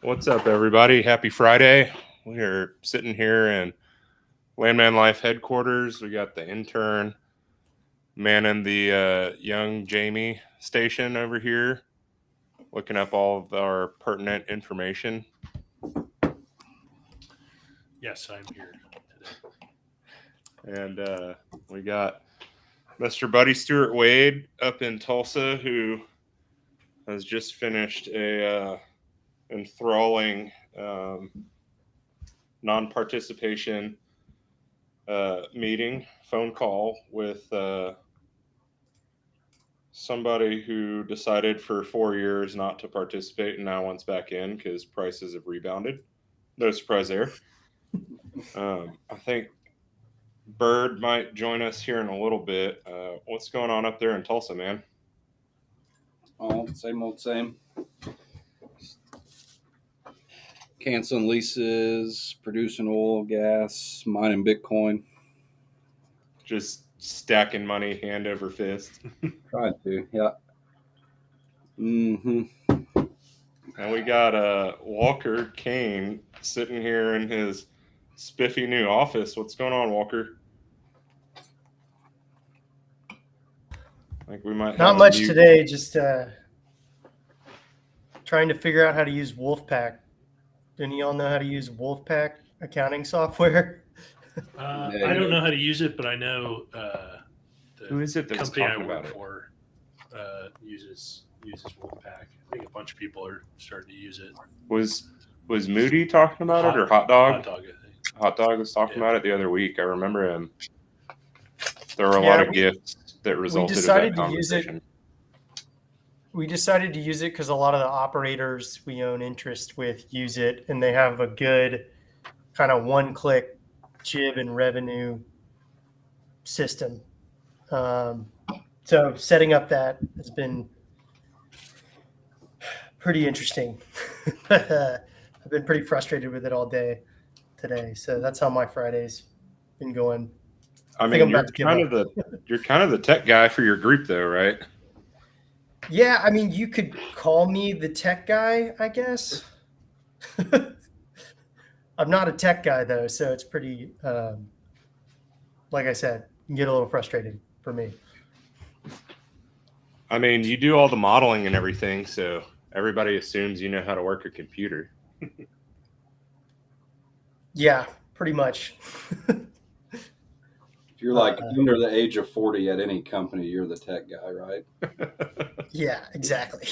What's up, everybody? Happy Friday. We are sitting here in Landman Life headquarters. We got the intern manning the young Jamie station over here, looking up all of our pertinent information. Yes, I'm here today. And we got Mr. Buddy Stewart Wade up in Tulsa, who has just finished a enthralling non-participation meeting, phone call with somebody who decided for 4 years not to participate and now wants back in because prices have rebounded. No surprise there. I think Bird might join us here in a little bit. What's going on up there in Tulsa, man? Oh, same old same. Canceling leases, producing oil, gas, mining Bitcoin. Just stacking money hand over fist. Trying to, yeah. Mm-hmm. And we got Walker Kane sitting here in his spiffy new office. What's going on, Walker? I think we might not much today. Just trying to figure out how to use Wolfpack. Didn't you all know how to use Wolfpack accounting software? I don't know how to use it, but I know who is it that's company I talking work about for uses Wolfpack. I think a bunch of people are starting to use it. Was Moody talking about it, or Hot Dog? Hot Dog, I think. Hot Dog was talking about it the other week. I remember him. There were a lot of gifts that resulted in that conversation. we decided to use it because a lot of the operators we own interest with use it, and they have a good kind of one-click jib and revenue system. So setting up that has been pretty interesting. I've been pretty frustrated with it all day today. So that's how my Friday's been going. I think mean, I'm you're about to give kind up. of the tech guy for your group, though, right? Yeah, I mean, you could call me the tech guy, I guess. I'm not a tech guy, though, so it's pretty, like I said, can get a little frustrating for me. I mean, you do all the modeling and everything, so everybody assumes you know how to work a computer. Yeah, pretty much. If you're like under the age of 40 at any company, you're the tech guy, right? Yeah, exactly.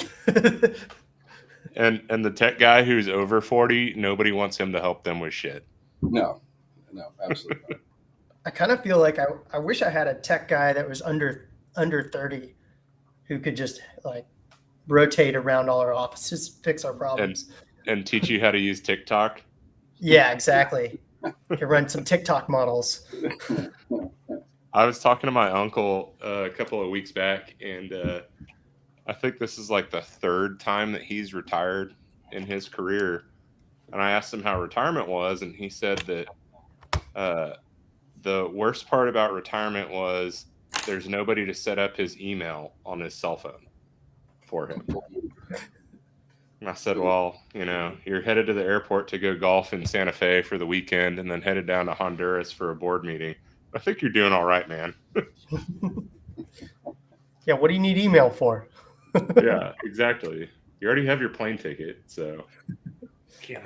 And the tech guy who's over 40, nobody wants him to help them with shit. No, absolutely not. I kind of feel like I wish I had a tech guy that was under 30 who could just like rotate around all our offices, fix our problems. And teach you how to use TikTok. Yeah, exactly. Could run some TikTok models. I was talking to my uncle a couple of weeks back, and I think this is like the third time that he's retired in his career. And I asked him how retirement was, and he said that the worst part about retirement was there's nobody to set up his email on his cell phone for him. And I said, well, you know, you're headed to the airport to go golf in Santa Fe for the weekend and then headed down to Honduras for a board meeting. I think you're doing all right, man. Yeah, what do you need email for? Yeah, exactly. You already have your plane ticket, so Can't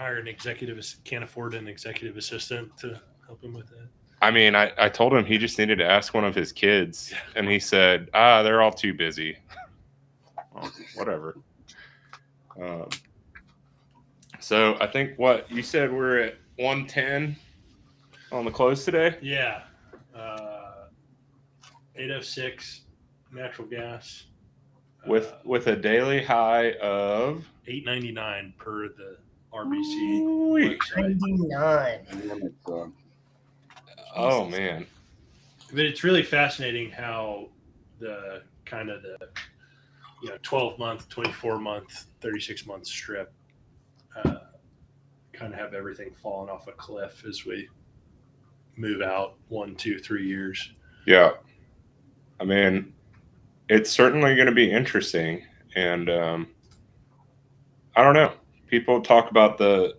afford an executive assistant to help him with that. I mean, I told him he just needed to ask one of his kids, and he said, they're all too busy. Well, whatever. So I think what you said, we're at 110 on the close today. Yeah. 806 natural gas. With a daily high of $8.99 per the RBC Ooh-wee. website. 99. Oh man. But it's really fascinating how the kind of the 12-month, 24-month, 36-month strip kind of have everything falling off a cliff as we move out 1, 2, 3 years. Yeah. I mean, it's certainly going to be interesting. And I don't know. People talk about the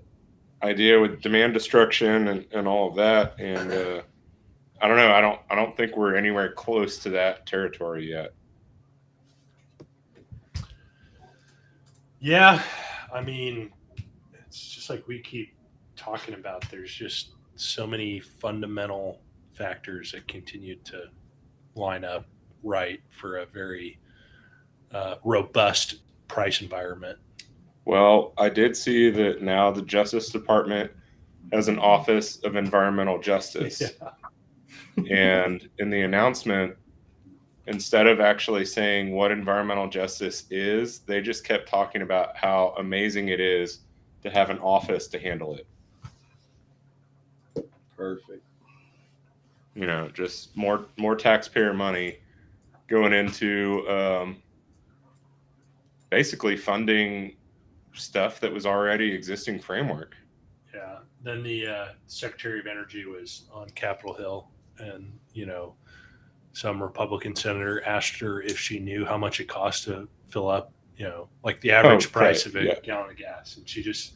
idea with demand destruction and all of that. And I don't know. I don't think we're anywhere close to that territory yet. Yeah. I mean, it's just like we keep talking about. There's just so many fundamental factors that continue to line up right for a very robust price environment. Well, I did see that now the Justice Department has an Office of Environmental Justice. Yeah. And in the announcement, instead of actually saying what environmental justice is, they just kept talking about how amazing it is to have an office to handle it. Perfect. You know, just more taxpayer money going into basically funding stuff that was already existing framework. Yeah. Then the Secretary of Energy was on Capitol Hill, and some Republican senator asked her if she knew how much it cost to fill up, like the average price of a gallon of gas, and she just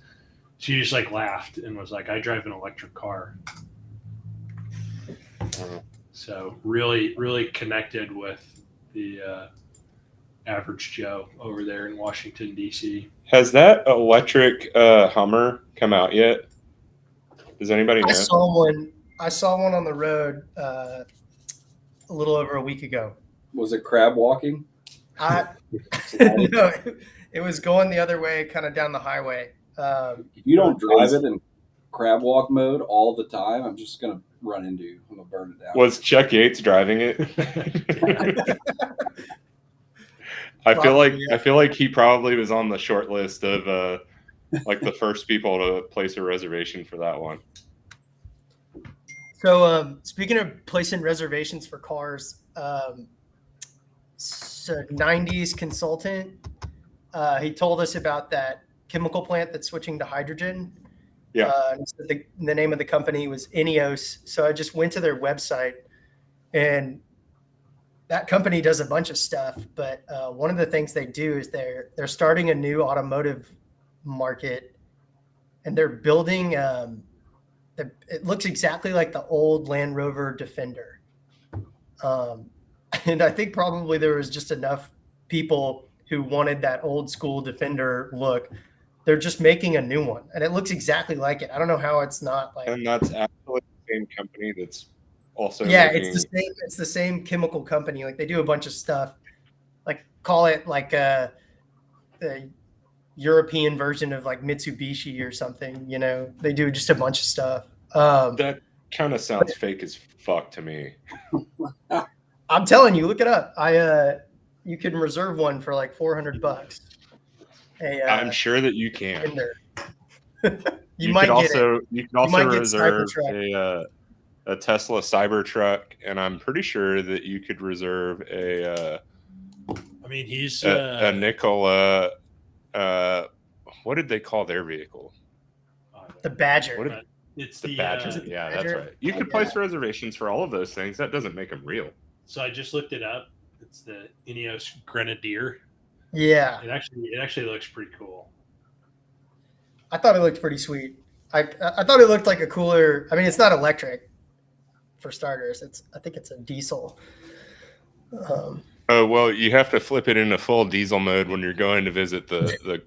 like laughed and was like, "I drive an electric car." So really, really connected with the average Joe over there in Washington, D.C. Has that electric Hummer come out yet? Does anybody know? I saw one on the road a little over a week ago. Was it crab walking? No, it was going the other way, kind of down the highway. If you don't drive it in crab walk mode all the time, I'm just going to run into you. I'm going to burn it down. Was Chuck Yates driving it? I feel like Probably, yeah. I feel like he probably was on the short list of like the first people to place a reservation for that one. So speaking of placing reservations for cars, so 90s consultant, he told us about that chemical plant that's switching to hydrogen. Yeah. And so the name of the company was Ineos. So I just went to their website, and that company does a bunch of stuff. But one of the things they do is they're starting a new automotive market, and they're building. It looks exactly like the old Land Rover Defender. And I think probably there was just enough people who wanted that old school Defender look. They're just making a new one, and it looks exactly like it. I don't know how it's not like. And that's actually the same company that's also Yeah, making... it's the same. It's the same chemical company. Like they do a bunch of stuff. Like call it like a European version of like Mitsubishi or something. You know, they do just a bunch of stuff. That kind of sounds fake as fuck to me. I'm telling you, look it up. You can reserve one for like $400. I'm sure that you can. You might get it. You can also might get reserve Cybertruck. a Tesla Cybertruck, and I'm pretty sure that you could reserve a. I mean, he's a Nikola. What did they call their vehicle? The Badger. What did, it's the Badger. Yeah, Badger? that's right. You could place reservations for all of those things. That doesn't make them real. So I just looked it up. It's the Ineos Grenadier. Yeah, It actually looks pretty cool. I thought it looked pretty sweet. I thought it looked like a cooler. I mean, it's not electric, for starters. I think it's a diesel. Oh well, you have to flip it into full diesel mode when you're going to visit the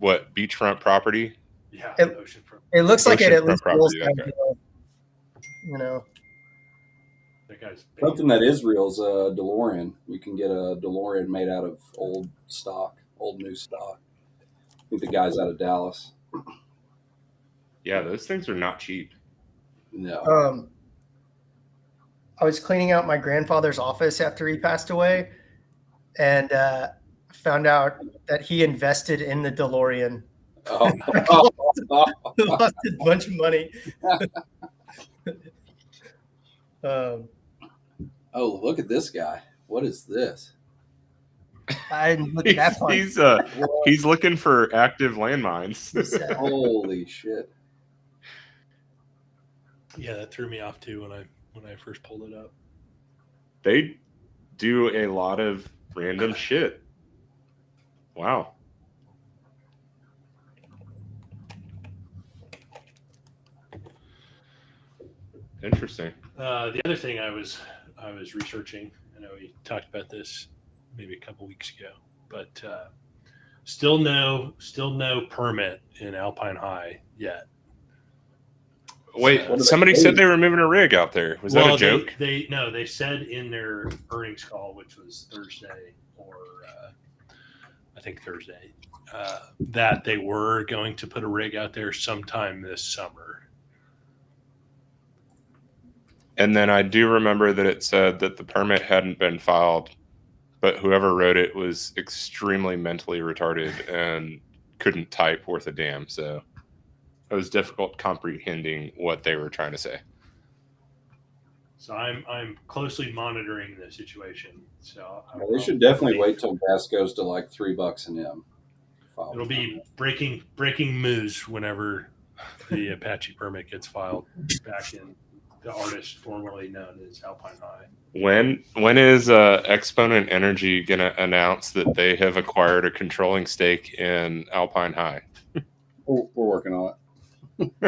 beachfront property. Yeah, oceanfront. It looks like it at Oceanfront least property, feels okay. downhill, you know. That guy's Something that is real is a DeLorean. You can get a DeLorean made out of old new stock. I think the guy's out of Dallas. Yeah, those things are not cheap. No. I was cleaning out my grandfather's office after he passed away, and found out that he invested in the DeLorean. Oh. Lost a bunch of money. Oh, look at this guy. What is this? I didn't look at that part. He's looking for active landmines. Holy shit. Yeah, that threw me off too when I first pulled it up. They do a lot of random shit. Wow. Interesting. The other thing I was researching, I know we talked about this maybe a couple weeks ago, but still no permit in Alpine High yet. Wait, somebody said they were moving a rig out there. Was that a joke? They said in their earnings call, which was Thursday or I think Thursday, that they were going to put a rig out there sometime this summer. And then I do remember that it said that the permit hadn't been filed, but whoever wrote it was extremely mentally retarded and couldn't type worth a damn. So it was difficult comprehending what they were trying to say. So I'm closely monitoring the situation. So They should definitely wait till gas goes to like $3 an M. It'll be breaking news whenever the Apache permit gets filed back in the artist formerly known as Alpine High. When is Exponent Energy going to announce that they have acquired a controlling stake in Alpine High? We're working on it.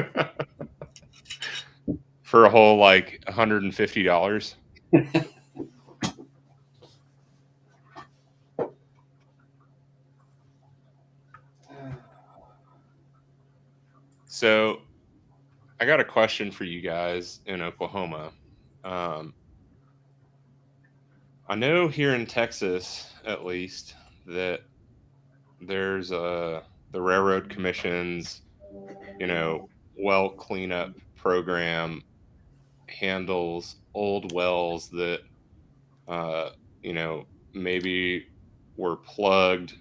For a whole like $150. So I got a question for you guys in Oklahoma. I know here in Texas, at least, that there's the Railroad Commission's, well cleanup program handles old wells that, maybe were plugged,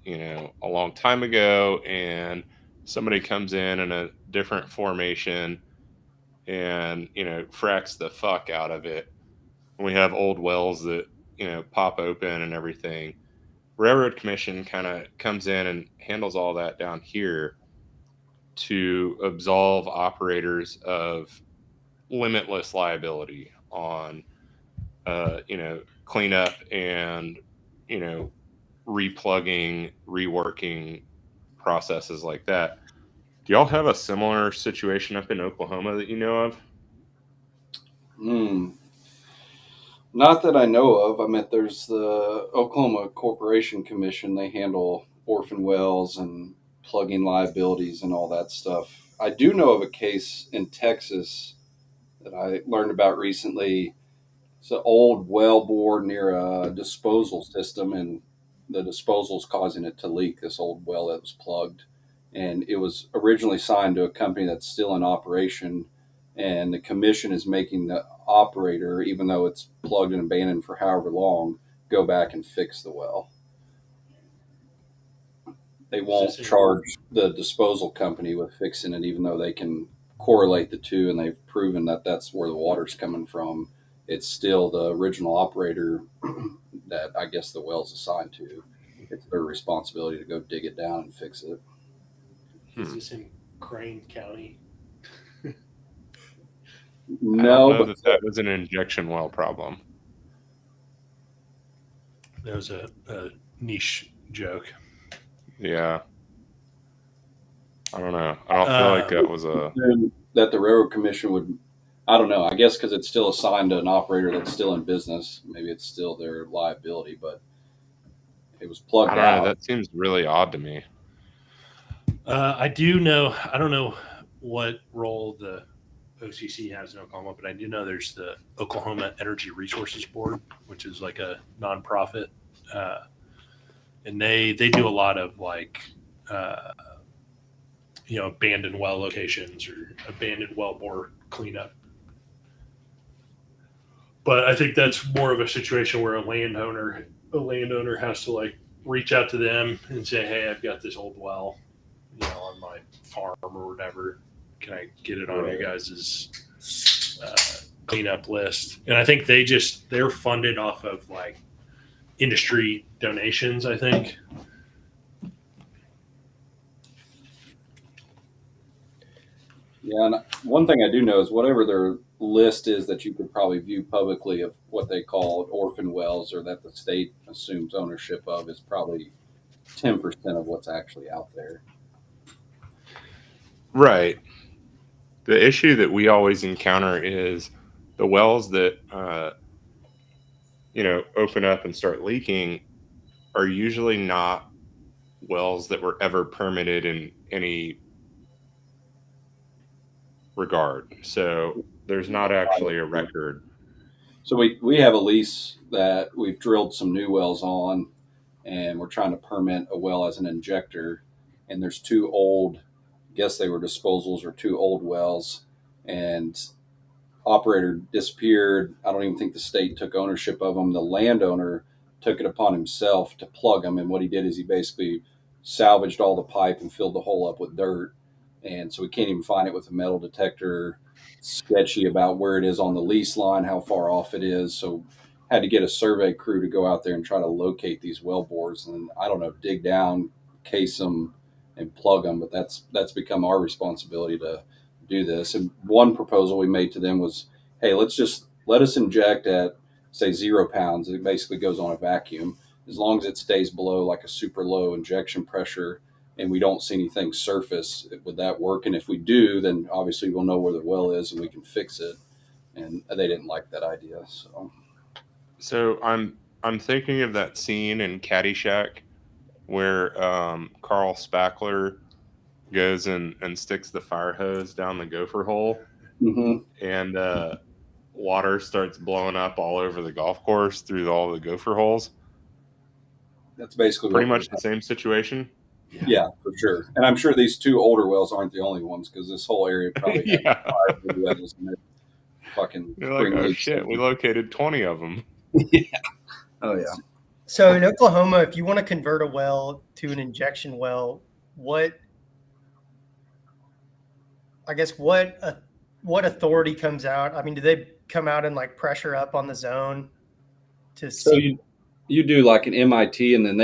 a long time ago, and somebody comes in a different formation and, fracks the fuck out of it. And we have old wells that, pop open and everything. Railroad Commission kind of comes in and handles all that down here to absolve operators of limitless liability on, cleanup and, replugging, reworking processes like that. Do y'all have a similar situation up in Oklahoma that you know of? Not that I know of. I mean, there's the Oklahoma Corporation Commission. They handle orphan wells and plugging liabilities and all that stuff. I do know of a case in Texas that I learned about recently. It's an old well bore near a disposal system, and the disposal is causing it to leak, this old well that was plugged. And it was originally signed to a company that's still in operation, and the commission is making the operator, even though it's plugged and abandoned for however long, go back and fix the well. They won't charge the disposal company with fixing it, even though they can correlate the two, and they've proven that that's where the water's coming from. It's still the original operator that I guess the well's assigned to. It's their responsibility to go dig it down and fix it. Is this in Crane County? No, I don't know that was an injection well problem. That was a niche joke. Yeah. I don't know. I don't feel like that was that the Railroad Commission would. I don't know. I guess because it's still assigned to an operator that's still in business. Maybe it's still their liability, but it was plugged out. That seems really odd to me. I do know. I don't know what role the OCC has in Oklahoma, but I do know there's the Oklahoma Energy Resources Board, which is like a nonprofit, and they do a lot of like abandoned well locations or abandoned well bore cleanup. But I think that's more of a situation where a landowner has to like reach out to them and say, "Hey, I've got this old well, on my farm or whatever. Can I get it on your guys' cleanup list?" And I think they're funded off of like industry donations, I think. Yeah, and one thing I do know is whatever their list is that you could probably view publicly of what they call orphan wells or that the state assumes ownership of is probably 10% of what's actually out there. Right. The issue that we always encounter is the wells that, open up and start leaking are usually not wells that were ever permitted in any regard. So there's not actually a record. So we have a lease that we've drilled some new wells on, and we're trying to permit a well as an injector. And there's two old, I guess they were disposals or two old wells, and operator disappeared. I don't even think the state took ownership of them. The landowner took it upon himself to plug them. And what he did is he basically salvaged all the pipe and filled the hole up with dirt. And so we can't even find it with a metal detector. It's sketchy about where it is on the lease line, how far off it is. So had to get a survey crew to go out there and try to locate these well bores and I don't know, dig down, case them and plug them. But that's become our responsibility to do this. And one proposal we made to them was, hey, let us inject at say 0 pounds. It basically goes on a vacuum. As long as it stays below like a super low injection pressure and we don't see anything surface, would that work? And if we do, then obviously we'll know where the well is and we can fix it. And they didn't like that idea. So I'm thinking of that scene in Caddyshack where Carl Spackler goes and sticks the fire hose down the gopher hole, and water starts blowing up all over the golf course through all the gopher holes. That's basically pretty much the same situation. Yeah, for sure. And I'm sure these two older wells aren't the only ones because this whole area probably had 5 big wells in it. Fucking You're like, oh shit, we located 20 of them. Yeah. Oh yeah. So in Oklahoma, if you want to convert a well to an injection well, what I guess what authority comes out? I mean, do they come out and like pressure up on the zone to So see? you do like an MIT, and then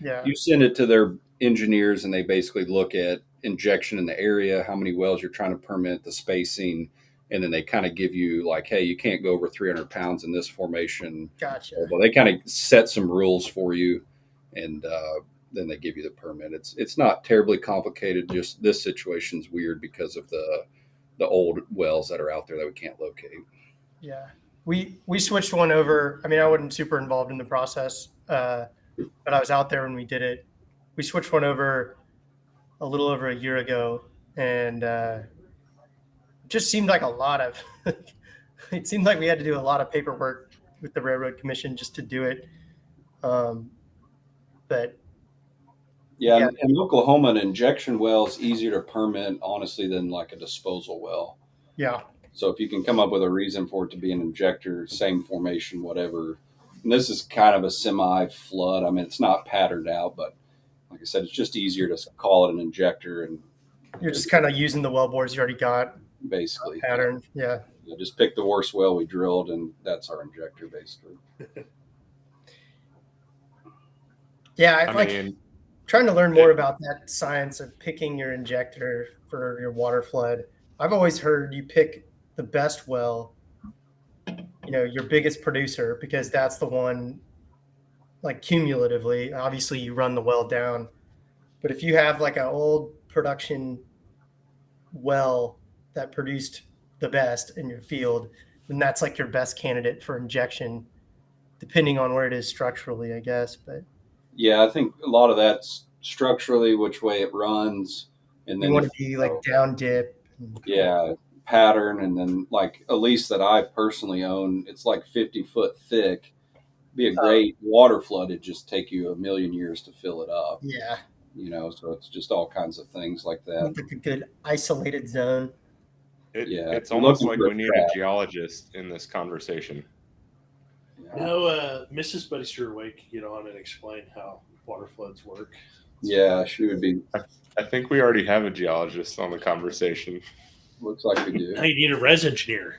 Yeah, you send it to their engineers, and they basically look at injection in the area, how many wells you're trying to permit, the spacing, and then they kind of give you like, hey, you can't go over 300 pounds in this formation. gotcha. Well, they kind of set some rules for you, and then they give you the permit. It's not terribly complicated. Just this situation's weird because of the old wells that are out there that we can't locate. Yeah, we switched one over. I mean, I wasn't super involved in the process, but I was out there when we did it. We switched one over a little over a year ago, and just seemed like a lot of. It seemed like we had to do a lot of paperwork with the Railroad Commission just to do it. But Yeah, yeah, in Oklahoma, an injection well is easier to permit, honestly, than like a disposal well. yeah, So if you can come up with a reason for it to be an injector, same formation, whatever. And this is kind of a semi flood. I mean, it's not patterned out, but like I said, it's just easier to call it an injector and you're just kind of using the well bores you already got basically pattern. Yeah. just pick the worst well we drilled, and that's our injector, basically. Yeah, I like mean, trying to learn more about that science of picking your injector for your water flood. I've always heard you pick the best well, your biggest producer, because that's the one, like cumulatively. Obviously, you run the well down, but if you have like an old production well that produced the best in your field, then that's like your best candidate for injection, depending on where it is structurally, I guess. But Yeah, I think a lot of that's structurally, which way it runs, and you then want if to be like down dip. yeah, pattern, and then like a lease that I personally own, it's like 50 foot thick. Be a great water flood. It'd just take you a million years to fill it up. Yeah, So it's just all kinds of things like that. like a good isolated zone. Yeah, if it's you're almost looking like for we a need trap. a geologist in this conversation. Yeah. Mrs. Buddy Sturway could get on and explain how water floods work. Yeah, she would be. I think we already have a geologist on the conversation. Looks like we do. Now you need a res engineer.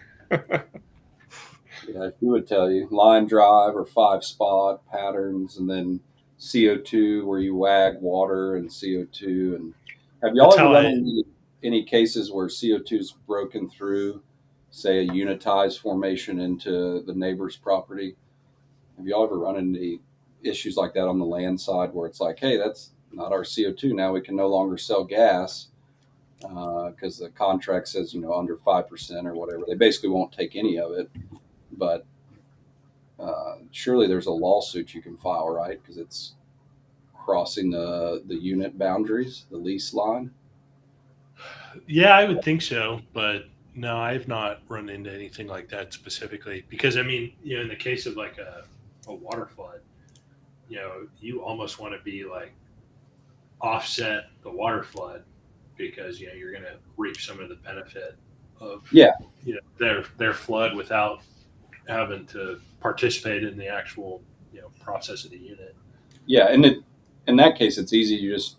Yeah, she would tell you line drive or 5 spot patterns, and then CO2 where you wag water and CO2. And have y'all That's ever how run I- into any cases where CO2 is broken through, say, a unitized formation into the neighbor's property? Have y'all ever run into issues like that on the land side where it's like, hey, that's not our CO2. Now we can no longer sell gas because the contract says, under 5% or whatever. They basically won't take any of it. But surely there's a lawsuit you can file, right? Because it's crossing the unit boundaries, the lease line. Yeah, I would think so, but no, I've not run into anything like that specifically. Because I mean, in the case of like a water flood, you almost want to be like offset the water flood because you're going to reap some of the benefit of their flood without having to participate in the actual process of the unit. Yeah, and in that case, it's easy. You just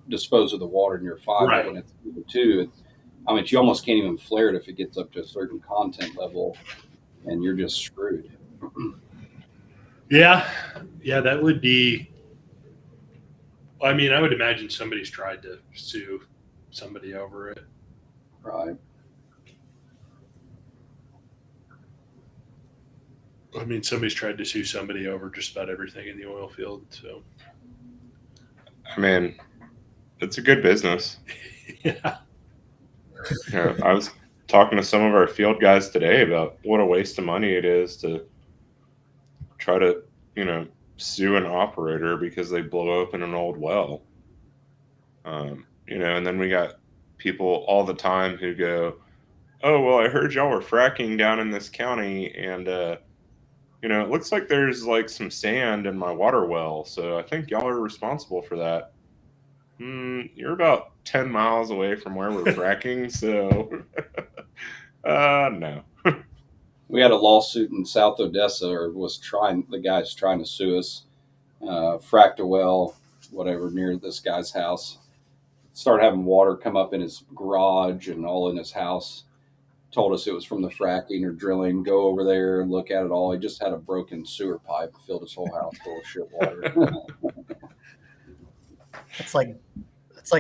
dispose of the water in your five. Right. But when it's two, I mean, you almost can't even flare it if it gets up to a certain content level, and you're just screwed. Yeah, that would be. I mean, I would imagine somebody's tried to sue somebody over it. Right. I mean, somebody's tried to sue somebody over just about everything in the oil field. So, I mean, it's a good business. yeah. I was talking to some of our field guys today about what a waste of money it is to try to, sue an operator because they blow open an old well. And then we got people all the time who go, "Oh, well, I heard y'all were fracking down in this county, and it looks like there's like some sand in my water well, so I think y'all are responsible for that." You're about 10 miles away from where we're fracking, so no. We had a lawsuit in South Odessa, the guy's trying to sue us fracked a well, whatever, near this guy's house. Started having water come up in his garage and all in his house. Told us it was from the fracking or drilling. Go over there and look at it all. He just had a broken sewer pipe, filled his whole house full of shit water. It's like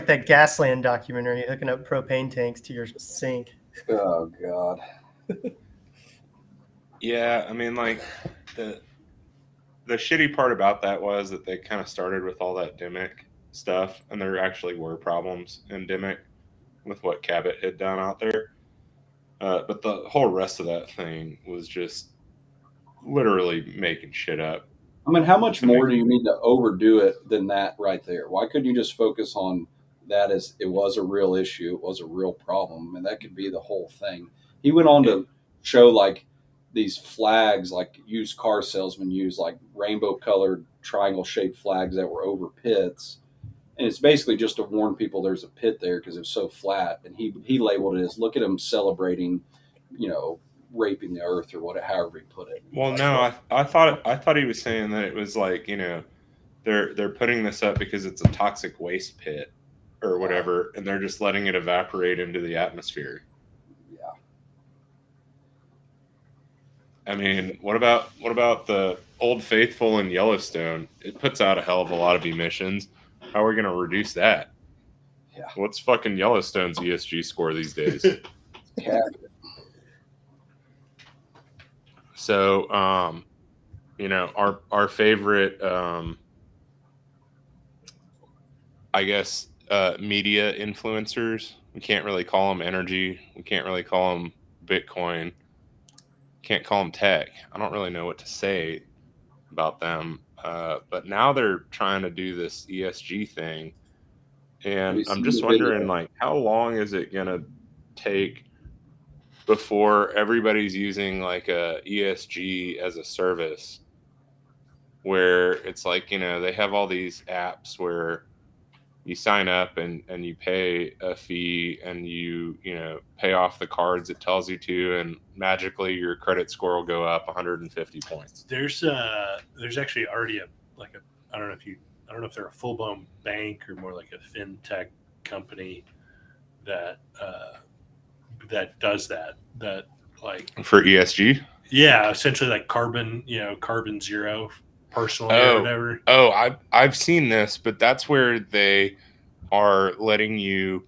that Gasland documentary, hooking up propane tanks to your sink. Oh God. Yeah, I mean, like the shitty part about that was that they kind of started with all that Dimick stuff, and there actually were problems in Dimick with what Cabot had done out there. But the whole rest of that thing was just literally making shit up. I mean, how much more do you need to overdo it than that right there? Why couldn't you just focus on that as it was a real issue, it was a real problem, and that could be the whole thing. He went on to show like these flags, like used car salesmen use, like rainbow colored triangle shaped flags that were over pits. And it's basically just to warn people there's a pit there because it's so flat. And he labeled it as, look at him celebrating, raping the earth or whatever, however he put it. Well, no, I thought he was saying that it was like, they're putting this up because it's a toxic waste pit or whatever, and they're just letting it evaporate into the atmosphere. Yeah. I mean, what about the Old Faithful in Yellowstone? It puts out a hell of a lot of emissions. How are we going to reduce that? Yeah. What's fucking Yellowstone's ESG score these days? Yeah. So, our favorite, I guess, media influencers. We can't really call them energy. We can't really call them Bitcoin. Can't call them tech. I don't really know what to say about them. But now they're trying to do this ESG thing. And I'm just wondering, like, how long is it going to take before everybody's using like a ESG as a service, where it's like, they have all these apps where you sign up and you pay a fee and you pay off the cards it tells you to, and magically your credit score will go up 150 points. There's actually already I don't know if they're a full blown bank or more like a fintech company that does that like for ESG. Yeah, essentially like carbon zero personally or whatever. Oh, I've seen this, but that's where they are letting you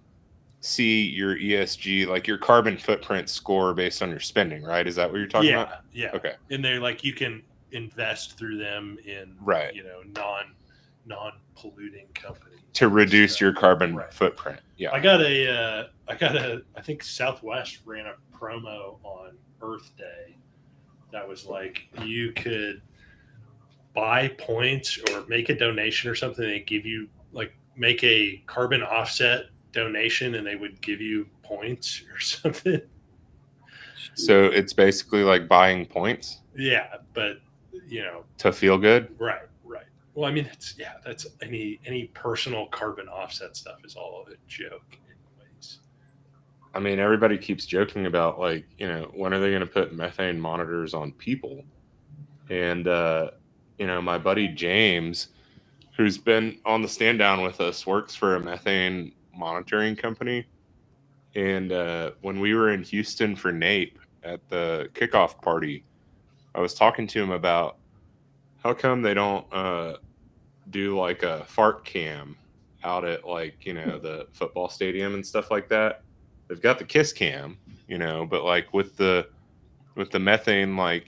see your ESG, like your carbon footprint score based on your spending, right? Is that what you're talking about? Yeah. Okay. And they're like, you can invest through them in non-polluting companies to reduce your carbon footprint. Yeah. I think Southwest ran a promo on Earth Day that was like, you could buy points or make a donation or something. They give you like, make a carbon offset donation and they would give you points or something. So it's basically like buying points. Yeah. But to feel good. Right. Well, I mean, that's any personal carbon offset stuff is all a joke anyways. I mean, everybody keeps joking about like, when are they going to put methane monitors on people? And, my buddy James, who's been on the Standdown with us, works for a methane monitoring company. And when we were in Houston for NAPE at the kickoff party, I was talking to him about how come they don't do like a fart cam out at like, the football stadium and stuff like that. They've got the kiss cam, but like with the methane, like,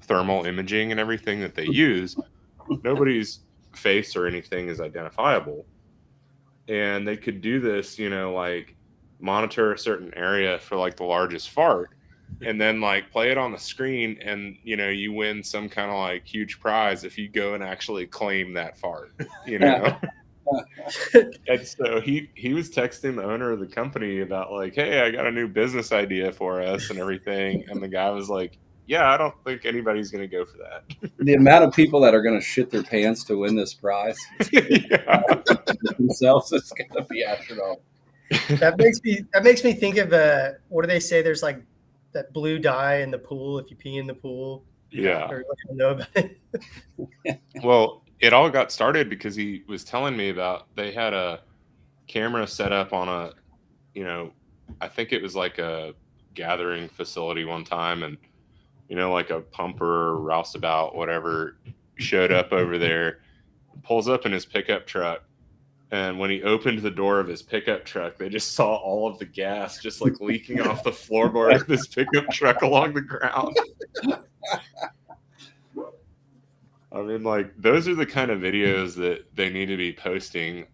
thermal imaging and everything that they use, nobody's face or anything is identifiable. And they could do this, like monitor a certain area for like the largest fart, and then like play it on the screen, and you win some kind of like huge prize if you go and actually claim that fart. And so he was texting the owner of the company about like, hey, I got a new business idea for us and everything, and the guy was like, yeah, I don't think anybody's going to go for that. The amount of people that are going to shit their pants to win this prize themselves is going to be astronomical. That makes me think of what do they say? There's like that blue dye in the pool if you pee in the pool. Yeah. Or know about it. Well, it all got started because he was telling me about they had a camera set up on a, I think it was like a gathering facility one time, and like a pumper or roustabout, whatever, showed up over there, pulls up in his pickup truck. And when he opened the door of his pickup truck, they just saw all of the gas just like leaking off the floorboard of his pickup truck along the ground. I mean, like, those are the kind of videos that they need to be posting,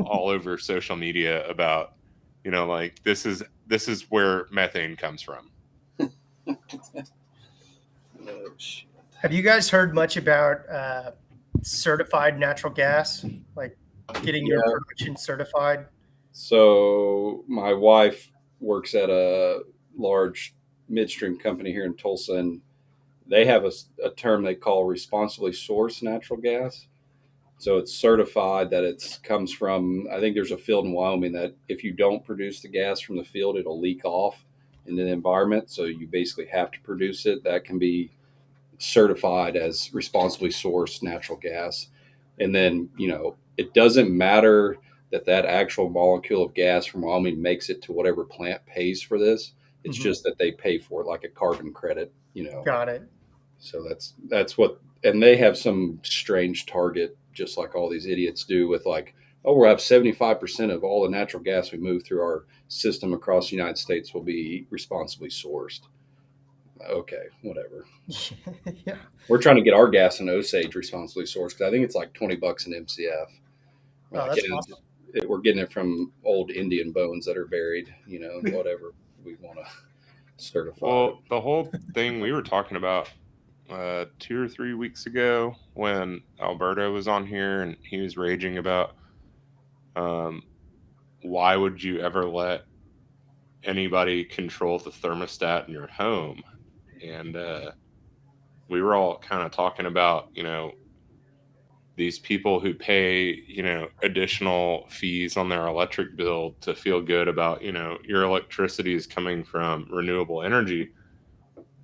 all over social media about, like, this is where methane comes from. Oh, shit. Have you guys heard much about certified natural gas, like getting your production certified? So my wife works at a large midstream company here in Tulsa, and they have a term they call responsibly sourced natural gas. So it's certified that it comes from, I think there's a field in Wyoming that if you don't produce the gas from the field, it'll leak off into the environment. So you basically have to produce it. That can be certified as responsibly sourced natural gas. And then, it doesn't matter that actual molecule of gas from Wyoming makes it to whatever plant pays for this. It's just that they pay for it like a carbon credit, Got it. So that's what, and they have some strange target, just like all these idiots do with like, oh, we'll have 75% of all the natural gas we move through our system across the United States will be responsibly sourced. Okay, whatever. Yeah. We're trying to get our gas in Osage responsibly sourced because I think it's like $20 an MCF. Oh, that's awesome. We're getting it from old Indian bones that are buried, whatever we want to certify. Well, the whole thing we were talking about 2 or 3 weeks ago when Alberto was on here, and he was raging about why would you ever let anybody control the thermostat in your home? And we were all kind of talking about, these people who pay, additional fees on their electric bill to feel good about, your electricity is coming from renewable energy.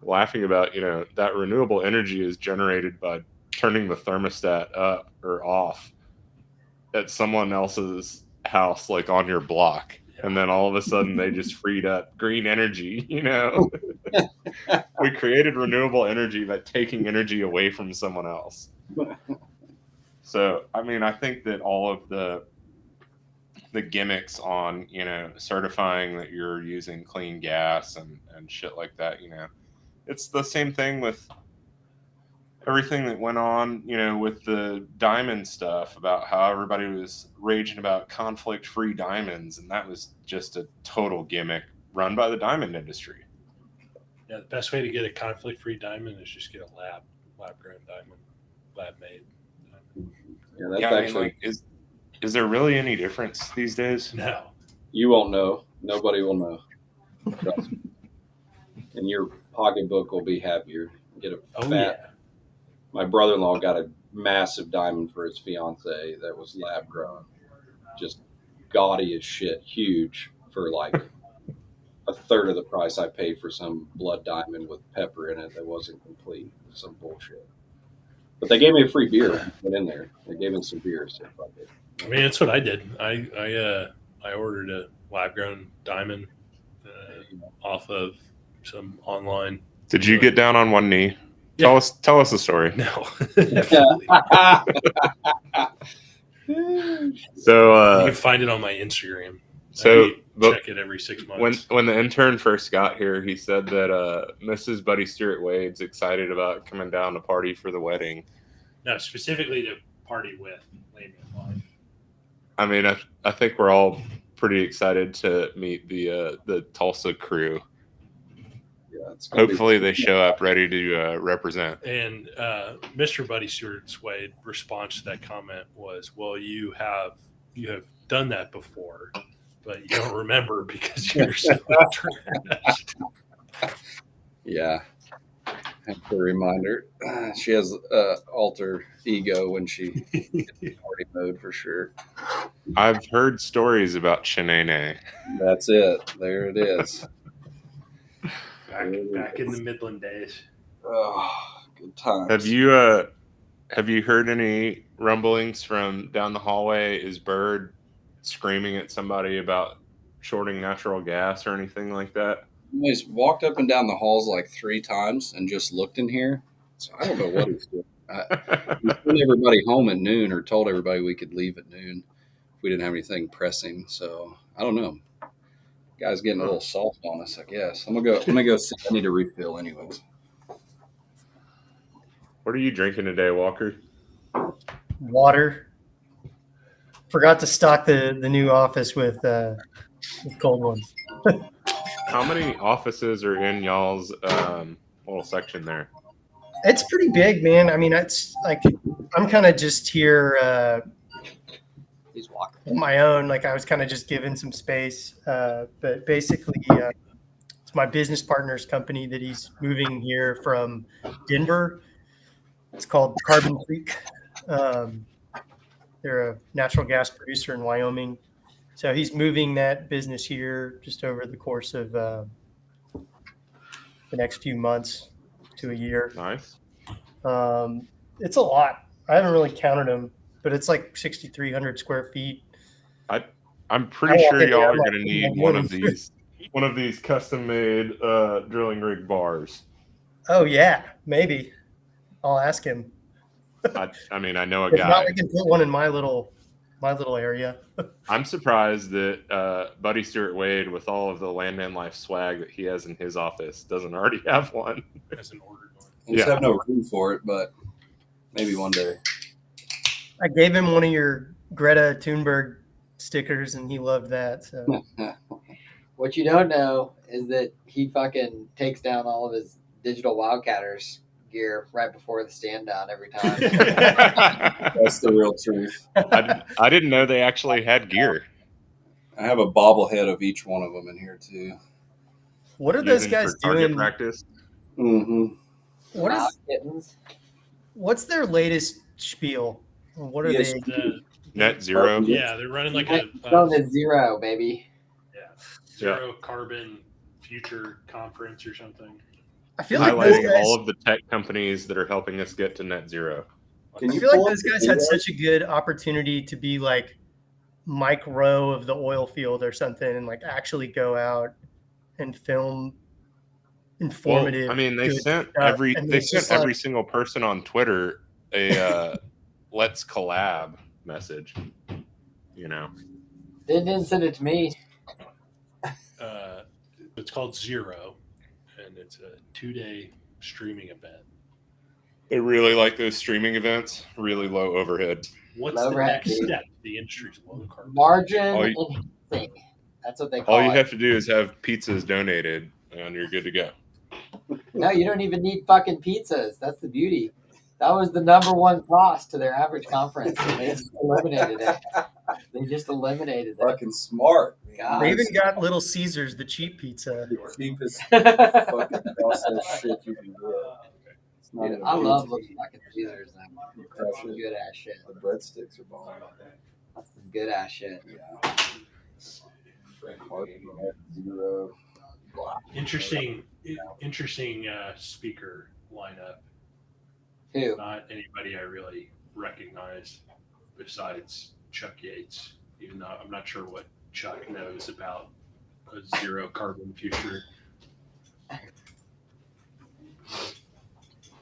Laughing about, that renewable energy is generated by turning the thermostat up or off at someone else's house, like on your block. And then all of a sudden they just freed up green energy, We created renewable energy by taking energy away from someone else. So, I mean, I think that all of the gimmicks on, certifying that you're using clean gas and shit like that, it's the same thing with everything that went on, with the diamond stuff, about how everybody was raging about conflict-free diamonds, and that was just a total gimmick run by the diamond industry. Yeah, the best way to get a conflict-free diamond is just get a lab-grown diamond, lab-made. Yeah, that's I mean, actually. like, is there really any difference these days? No. You won't know. Nobody will know. Trust me. And your pocketbook will be happier. Get a Oh, fat. yeah. My brother-in-law got a massive diamond for his fiance that was lab grown, just gaudy as shit, huge, for like a third of the price I paid for some blood diamond with pepper in it that wasn't complete. Some bullshit. But they gave me a free beer. Put in there. They gave me some beer. So fuck it. I mean, that's what I did. I ordered a lab-grown diamond off of some online. Did you get down on one knee? Yeah. Tell us the story. No. So you can find it on my Instagram. So check it every 6 months. When the intern first got here, he said that Mrs. Buddy Stewart Wade's excited about coming down to party for the wedding. No, specifically to party with Layman Live. I mean, I think we're all pretty excited to meet the Tulsa crew. Yeah, hopefully they show up ready to represent. And Mr. Buddy Stewart Wade response to that comment was, "Well, you have done that before, but you don't remember because you're so trashed." Yeah. Have to remind her. She has alter ego when she gets in party mode for sure. I've heard stories about Shanae. That's it. There it is. Back in the Midland days. Oh, good times. Have you heard any rumblings from down the hallway? Is Bird screaming at somebody about shorting natural gas or anything like that? He's walked up and down the halls like 3 times and just looked in here. So I don't know what he's doing. He sent everybody home at noon, or told everybody we could leave at noon if we didn't have anything pressing. So I don't know. Guy's getting a little soft on us, I guess. I'm gonna go see. I need a refill, anyways. What are you drinking today, Walker? Water. Forgot to stock the new office with cold ones. How many offices are in y'all's little section there? It's pretty big, man. I mean, it's like I'm kind of just here He's walking. on my own. Like I was kind of just given some space, but basically, it's my business partner's company that he's moving here from Denver. It's called Carbon Creek. They're a natural gas producer in Wyoming. So he's moving that business here just over the course of the next few months to a year. Nice. It's a lot. I haven't really counted them, but it's like 6,300 square feet. I'm pretty I sure think y'all I'm are like, going to need I'm one winning. of these custom-made drilling rig bars. Oh yeah, maybe. I'll ask him. I mean, I know a If not, guy. I can put one in my little area. I'm surprised that Buddy Stewart Wade, with all of the Landman Life swag that he has in his office, doesn't already have one. Hasn't ordered one. We just Yeah. have no room for it, but maybe one day. I gave him one of your Greta Thunberg stickers, and he loved that. So What you don't know is that he fucking takes down all of his digital Wildcatters gear right before the stand down every time. That's the real truth. I didn't know they actually had gear. I have a bobblehead of each one of them in here too. what are those Using guys for target doing? practice. Mm-hmm. What's their latest spiel? What are Yes. they? Net zero. Yeah, they're running like a Going to zero, baby. zero carbon future conference or something. I feel like those Highlighting guys. all of the tech companies that are helping us get to net zero. Can I you feel like pull those up the guys had video? such a good opportunity to be like Mike Rowe of the oil field or something, and like actually go out and film informative. Well, I mean, they good sent stuff. And they it's sent just like, every single person on Twitter a let's collab message. You know, They didn't send it to me. It's called Zero, and it's a 2-day streaming event. they really like those streaming events. Really low overhead. What's Low the rat, next dude. step? The industry's low carbon. Margin All enhancing. That's what they call All you it. have to do is have pizzas donated, and you're good to go. No, you don't even need fucking pizzas. That's the beauty. That was the number one cost to their average conference. And they just eliminated it. They just eliminated it. Fucking smart. God. they even got Little Caesars, the cheap pizza. The cheapest fucking processed shit you can get. It's not even I love pizza. those fucking Caesars. You crush That's some it. good ass shit. The breadsticks are bomb. That's some good ass shit. Yeah. Zero. Interesting speaker lineup. Who? Not anybody I really recognize besides Chuck Yates. Even though I'm not sure what Chuck knows about a zero carbon future.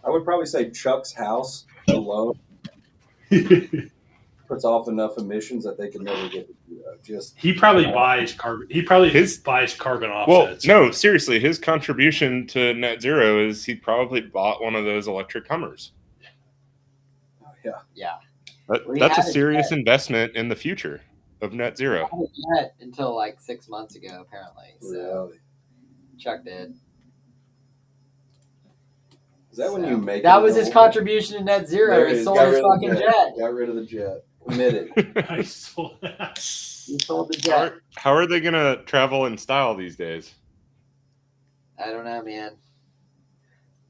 I would probably say Chuck's house alone puts off enough emissions that they can never get to zero. Just He probably buys carbon. He probably His- buys carbon Well, offsets. no, seriously, his contribution to net zero is he probably bought one of those electric Hummers. Yeah. That, Well, he that's a had it serious investment in the future of net zero. I haven't yet until like 6 months ago, apparently. So reality. Chuck did. Is that when you make That it was his over? contribution to net zero. There it He is. sold Got his rid of the fucking jet. Got rid of the jet. Admitted. I sold that. He sold the How jet. how are they going to travel in style these days? I don't know, man.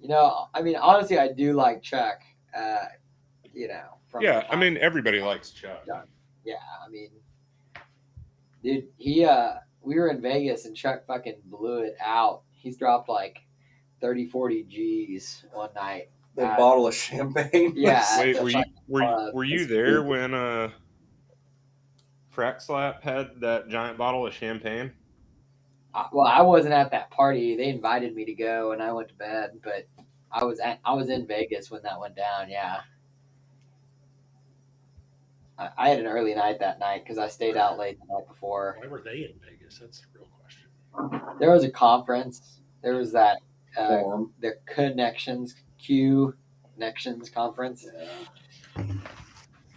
You know, I mean, honestly, I do like Chuck. You know, from Yeah, I mean, everybody likes Chuck. yeah, I mean, dude, we were in Vegas and Chuck fucking blew it out. He's dropped like 30, 40 G's one night That bottle of champagne. Yeah. Wait, the were you fucking club. were you there when Frack Slap had that giant bottle of champagne? Well, I wasn't at that party. They invited me to go, and I went to bed. But I was in Vegas when that went down. Yeah, I had an early night that night because I stayed out late the night before. Why were they in Vegas? That's the real question. There was a conference. There was that Forum. the Connections conference. Yeah.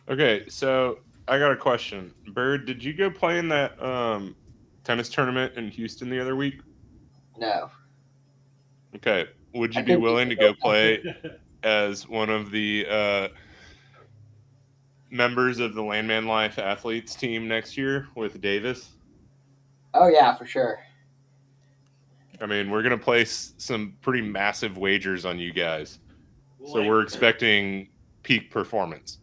Okay, so I got a question. Bird, did you go play in that tennis tournament in Houston the other week? No, Okay, would you I be couldn't willing to even go play as one of the members of the Landman Life athletes team next year with Davis? oh yeah, for sure. I mean, we're gonna place some pretty massive wagers on you guys, so Like, we're expecting peak performance.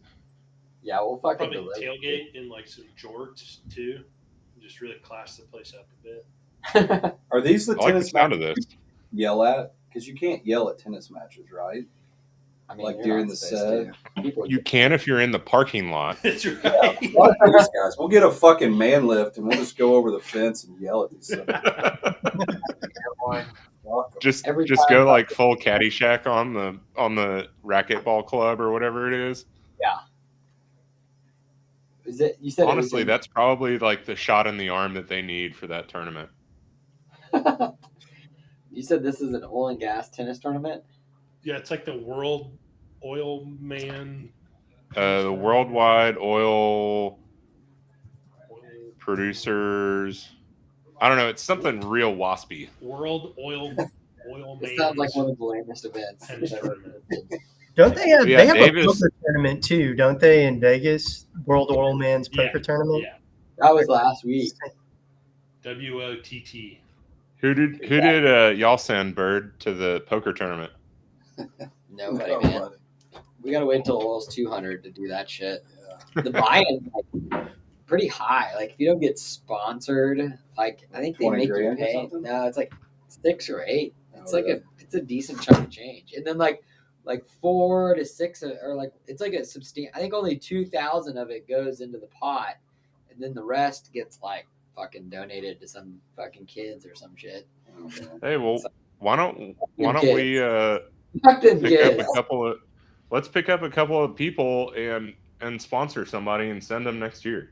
Yeah, we'll fucking probably deliver. tailgate in like some jorts too. Just really class the place up a bit. Are these the I like the tennis sound of matches this. you yell at? Because you can't yell at tennis matches, right? I mean, Like you're during not the supposed set? to. People You can if you're in the parking lot. That's right. Fuck these guys. We'll get a fucking man lift and we'll just go over the fence and yell at these sons of everyone. fuck 'em. just Every just time go like full Caddyshack on the racquetball club or whatever it is. Is it? You said Honestly, it was that's probably like the shot in the arm that they need for that tournament. you said this is an oil and gas tennis tournament. Yeah, it's like the World Oil Man. The worldwide oil Oil- producers. I don't know. It's something real waspy. World Oil It Man. sounds like one of the lamest events. Tennis tournament. Don't they have? Yeah, they have Davis- a poker tournament too, don't they? In Vegas, World Oil Man's Yeah, poker tournament. Yeah. That was last week. WOTT. Who did y'all send, Bird, to the poker tournament? Nobody, Oh, man. buddy. We gotta wait till oil's 200 to do that shit. Yeah. The buy-in's like pretty high. Like if you don't get sponsored, like I think they 20 make you grand or pay. something? No, it's like 6 or 8. It's Oh, like really? it's a decent chunk of change. And then like 4 to 6 or like it's like a substantial. I think only 2,000 of it goes into the pot, and then the rest gets like fucking donated to some fucking kids or some shit. Okay. Hey, well, why don't kids. we Fuck them pick kids. up a couple of let's pick up a couple of people and sponsor somebody and send them next year.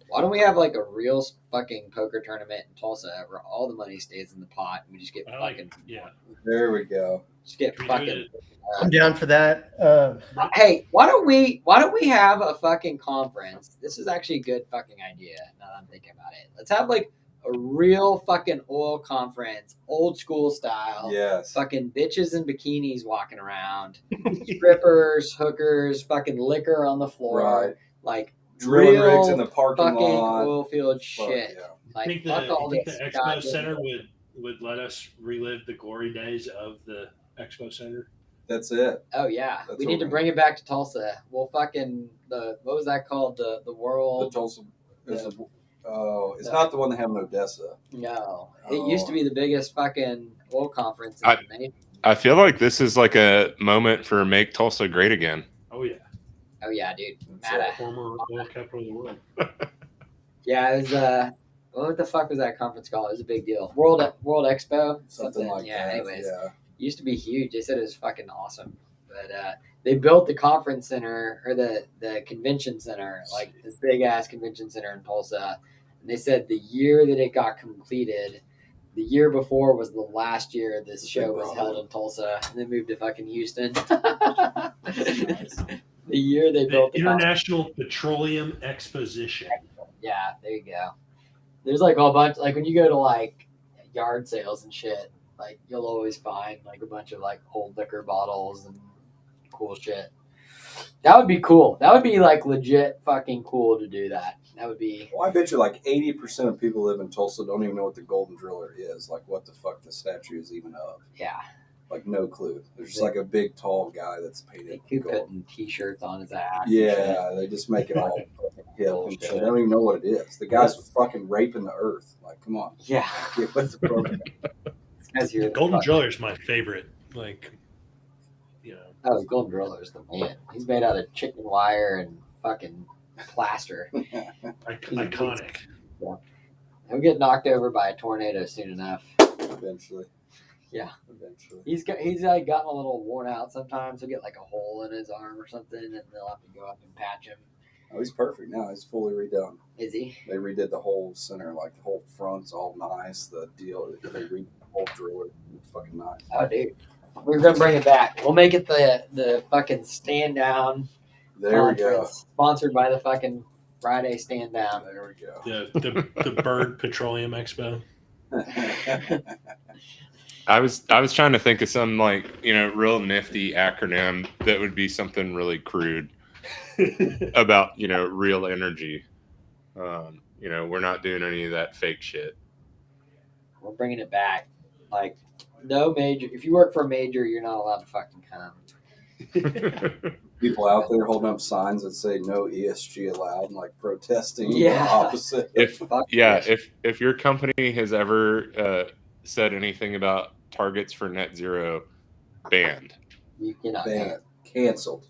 Why don't we have like a real fucking poker tournament in Tulsa where all the money stays in the pot and we just get I like, fucking yeah. There we go. just get Can we do fucking. it? I'm down for that. Hey, why don't we have a fucking conference? This is actually a good fucking idea. Now that I'm thinking about it, let's have like a real fucking oil conference, old school style. Yes. Fucking bitches in bikinis walking around, strippers, hookers, fucking liquor on the floor, Right. like Drilling real rigs in the parking fucking lot. oil field Fuck shit. yeah. I Like think fuck all the this. Expo goddamn- Center would let us relive the glory days of the Expo Center. That's it. Oh yeah, That's we what need to we're- bring it back to Tulsa. We'll fucking what was that called? The The world. Tulsa. Yeah. It's not the one they have in Odessa. No, it used to be the biggest fucking oil conference in I- the nation. I feel like this is like a moment for make Tulsa great again. Oh yeah, Oh yeah, dude. That's Mata. former oil capital of the world. Yeah, it was. What the fuck was that conference called? It was a big deal. World Expo. Something like yeah, that. Anyways, Yeah. used to be huge. They said it was fucking awesome, but they built the conference center or the convention center, like this big ass convention center in Tulsa. And they said the year that it got completed, the year before was the last year this show was held in Tulsa, and they moved to fucking Houston. The year they The built the International Petroleum Exposition. Yeah, there you go. There's like a whole bunch, like when you go to like yard sales and shit, like you'll always find like a bunch of like old liquor bottles and cool shit. That would be cool. That would be like legit fucking cool to do that. That would be. Well, I bet you like 80% of people who live in Tulsa don't even know what the Golden Driller is. Like, what the fuck the statue is even of. Yeah. Like, no clue. There's just like a big, tall guy that's They painted keep gold. putting t-shirts on his ass. and shit. Yeah, they just make it all fucking hip and Bullshit. shit. They don't even know what it is. The guy's fucking raping the earth. Like, come on. Yeah. Get with the program. This guy's here. Golden Driller is my favorite. Like, you know, Oh, the Golden Driller's the man. He's made out of chicken wire and fucking plaster. Iconic. He'll get knocked over by a tornado soon enough. Eventually. Yeah. Eventually. He's like gotten a little worn out sometimes. He'll get like a hole in his arm or something, and they'll have to go up and patch him. Oh, he's perfect now. He's fully redone. Is he? They redid the whole center, like the whole front's all nice. The deal, they redid the whole driller. It's fucking nice. Oh, dude. We're gonna bring it back. We'll make it the fucking Standdown There we go. conference, sponsored by the fucking Friday Standdown. There we go. The Bird Petroleum Expo. I was trying to think of some like, real nifty acronym that would be something really crude about, real energy. We're not doing any of that fake shit. We're bringing it back. Like, no major. If you work for a major, you're not allowed to fucking come. People out there holding up signs that say no ESG allowed, and like protesting Yeah. the opposite. If your company has ever said anything about targets for net zero, banned. You cannot. Banned. Canceled.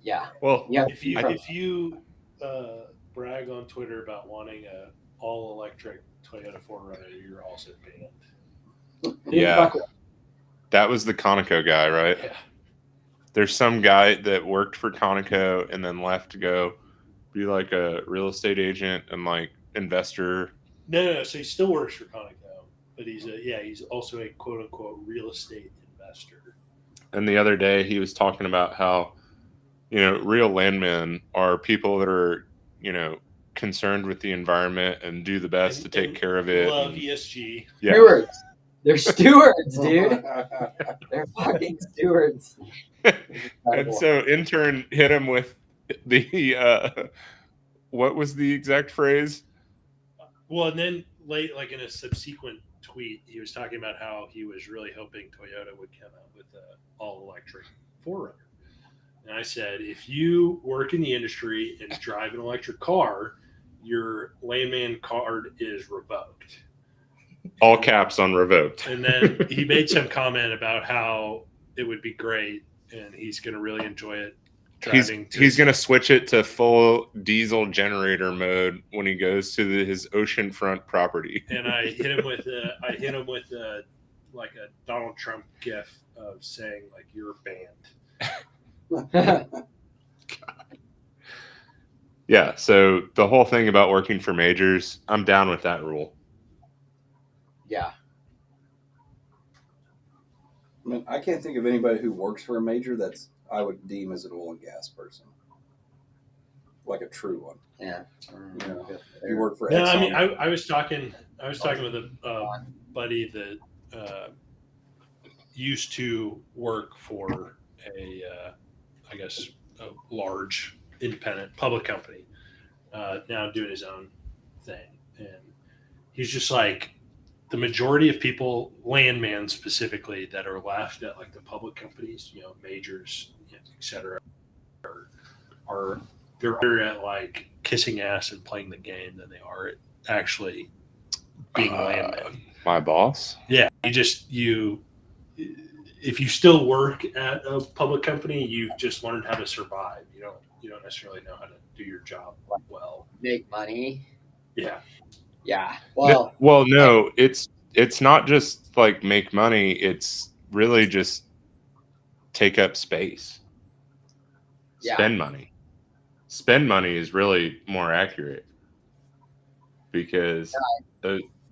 Yeah. Well, Yeah. If you brag on Twitter about wanting a all electric Toyota 4Runner, you're also banned. yeah, that was the Conoco guy, right? Yeah. There's some guy that worked for Conoco and then left to go be like a real estate agent and like investor. No. So he still works for Conoco, but he's also a quote unquote real estate investor. And the other day he was talking about how, real landmen are people that are, concerned with the environment and do the best to take care of it. Love ESG. Yeah. Stewards. They're stewards, dude. They're fucking stewards. And so intern hit him with the what was the exact phrase? Well, and then like in a subsequent tweet, he was talking about how he was really hoping Toyota would come out with an all-electric 4Runner. And I said, if you work in the industry and drive an electric car, your layman card is revoked. All caps on revoked. And then he made some comment about how it would be great and he's going to really enjoy it. He's going to switch it to full diesel generator mode when he goes to his oceanfront property. And I hit him with like a Donald Trump gif of saying like, you're banned. Yeah, so the whole thing about working for majors, I'm down with that rule. Yeah. I mean, I can't think of anybody who works for a major that's I would deem as an oil and gas person, like a true one. Yeah. If you work for No, Exxon, I mean, I was talking with a buddy that used to work for I guess a large independent public company, now doing his own thing. And he's just like, the majority of people, landmen specifically, that are left at like the public companies, majors, et cetera, are they're better at like kissing ass and playing the game than they are at actually being landmen. My boss? Yeah, if you still work at a public company, you've just learned how to survive. You don't necessarily know how to do your job well. Make money. Yeah. Yeah. Well, no, it's not just like make money. It's really just take up space. Yeah. Spend money. Spend money is really more accurate because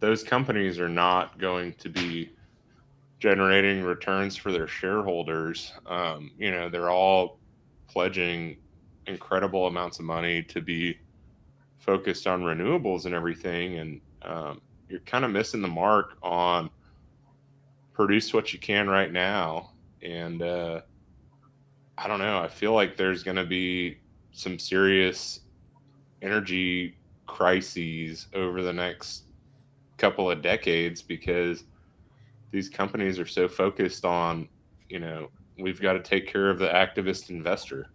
those companies are not going to be generating returns for their shareholders. They're all pledging incredible amounts of money to be focused on renewables and everything. And you're kind of missing the mark on produce what you can right now. And I don't know. I feel like there's going to be some serious energy crises over the next couple of decades because these companies are so focused on, we've got to take care of the activist investor.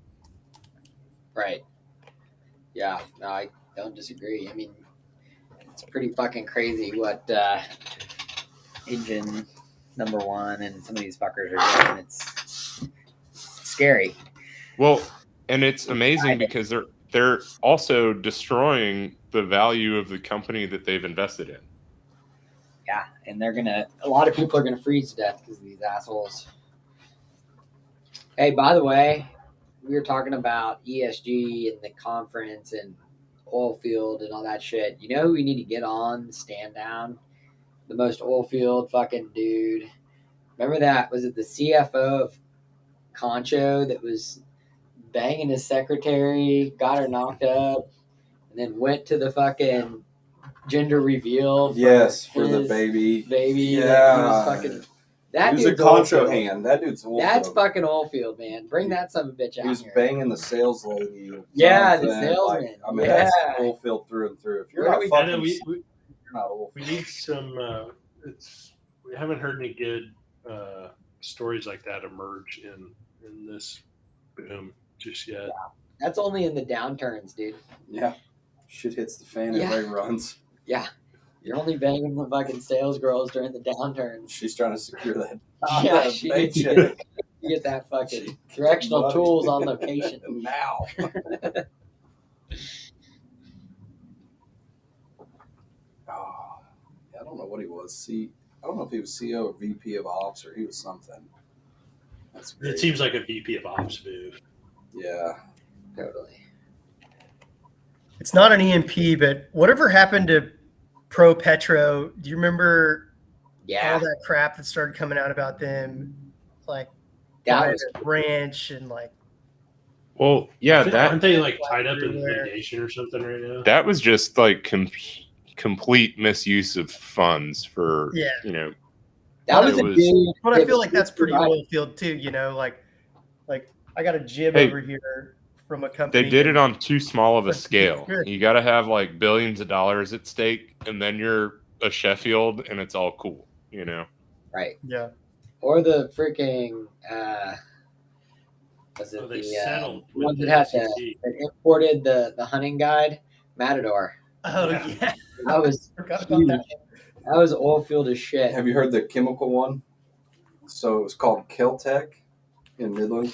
right. Yeah. No, I don't disagree. I mean, it's pretty fucking crazy what engine number one and some of these fuckers are doing. scary. Well, and it's amazing because they're also destroying the value of the company that they've invested in. Yeah, and a lot of people are gonna freeze to death because of these assholes. Hey, by the way, we were talking about ESG and the conference and oil field and all that shit. You know who we need to get on Standdown? The most oil field fucking dude. Remember that? Was it the CFO of Concho that was banging his secretary, got her knocked up, and then went to the fucking gender reveal? For the baby. Baby. Yeah. That he was fucking. That He was a dude's oil concho field. hand. That dude's oil That's field. fucking oil field, man. Bring that son of a bitch out He was here. banging the sales lady. Yeah, the Jonathan, salesman. Like, I mean, Yeah. that's oil field through and through. If you're Where not do we- fucking, I know you're not oil we field. need some. We haven't heard any good stories like that emerge in this boom just yet. That's only in the downturns, dude. Yeah. Shit hits the fan, Yeah. everybody runs. Yeah. You're only banging the fucking sales girls during the downturns. She's trying to secure that. Yeah, that she needs to paycheck. get that fucking She- directional money. tools on location. Now. Oh, I don't know what he was. I don't know if he was CEO or VP of Ops or he was something. That's great. It seems like a VP of Ops move. Yeah. Totally. It's not an EMP, but whatever happened to Pro Petro? Do you remember Yeah. all that crap that started coming out about them, like That buying was a ranch and like Well, yeah, Aren't they like tied up in everywhere. litigation or something right now? that was just like complete misuse of funds for Yeah. that was it a was- dude. But I that feel was like that's pretty right. oil field too, like I got a jib Hey, over here from a company. they did it that- on too small of a That's scale. good. You got to have like billions of dollars at stake, and then you're a Sheffield, and it's all cool. Right. Yeah. Or the freaking was it They the settled one with that the had SEC. that imported the hunting guide, Matador. Oh Yeah. yeah. That was Forgot about that. that was oil field as shit. Have you heard the chemical one? So it was called Keltec in Midland,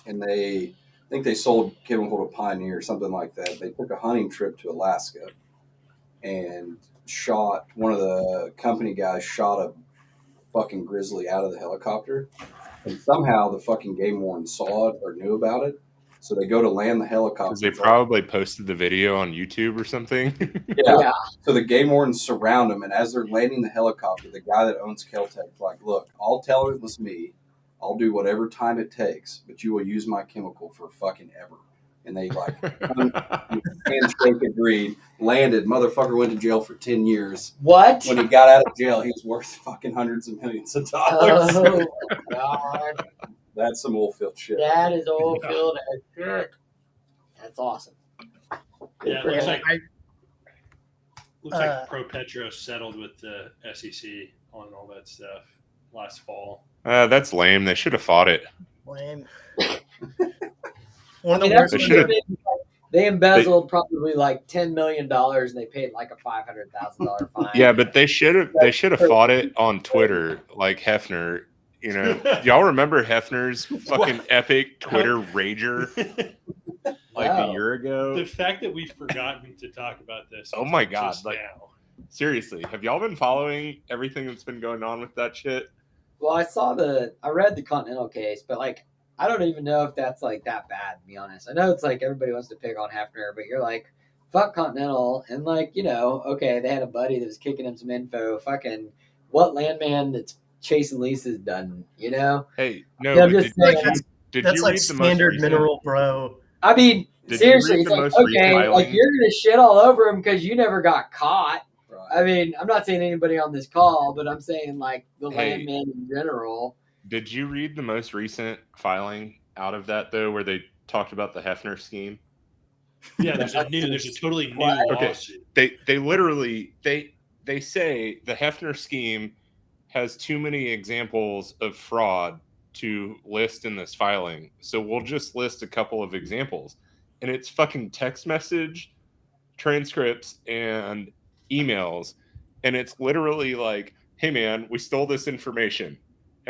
and I think they sold chemical to Pioneer or something like that. They took a hunting trip to Alaska and shot one of the company guys shot a fucking grizzly out of the helicopter, and somehow the fucking game warden saw it or knew about it. So they go to land the helicopter. Because they probably posted the video on YouTube or something. Yeah. So the game wardens surround them, and as they're landing the helicopter, the guy that owns Keltec's like, "Look, I'll tell it was me. I'll do whatever time it takes, but you will use my chemical for fucking ever." And they like handshake agreed, landed. Motherfucker went to jail for 10 years. What? When he got out of jail, he was worth fucking hundreds of millions of dollars. Oh my god. That's some oil field shit. That is oil field as shit. That's awesome. Yeah, it for looks him. like Uh, like Pro Petro settled with the SEC on all that stuff last fall. That's lame. They should have fought it. Lame. One of I mean, the that's worst. They what should've- they did. They embezzled probably like $10 million and they paid like a $500,000 fine. Yeah, but they should have fought it on Twitter like Hefner. Y'all remember Hefner's fucking epic Twitter rager like No. a year ago? The fact that we've forgotten to talk about this. Oh my until God, just like- now. Seriously, have y'all been following everything that's been going on with that shit? Well, I read the Continental case, but like, I don't even know if that's like that bad, to be honest. I know it's like everybody wants to pick on Hefner, but you're like, fuck Continental. And like, okay, they had a buddy that was kicking him some info. Fucking what landman that's chasing leases done, Hey, no, Yeah, I'm but just did saying. did That's you like read the most standard recent- mineral, bro. I mean, Did you seriously, read it's the like, most okay, recent like filing? you're going to shit all over him because you never got caught. Right. I mean, I'm not saying anybody on this call, but I'm saying like the Hey. landman in general. Did you read the most recent filing out of that though, where they talked about the Hefner scheme? Yeah, there's a totally new What? lawsuit. They literally they say the Hefner scheme has too many examples of fraud to list in this filing, so we'll just list a couple of examples, and it's fucking text message, transcripts, and emails, and it's literally like, hey man, we stole this information,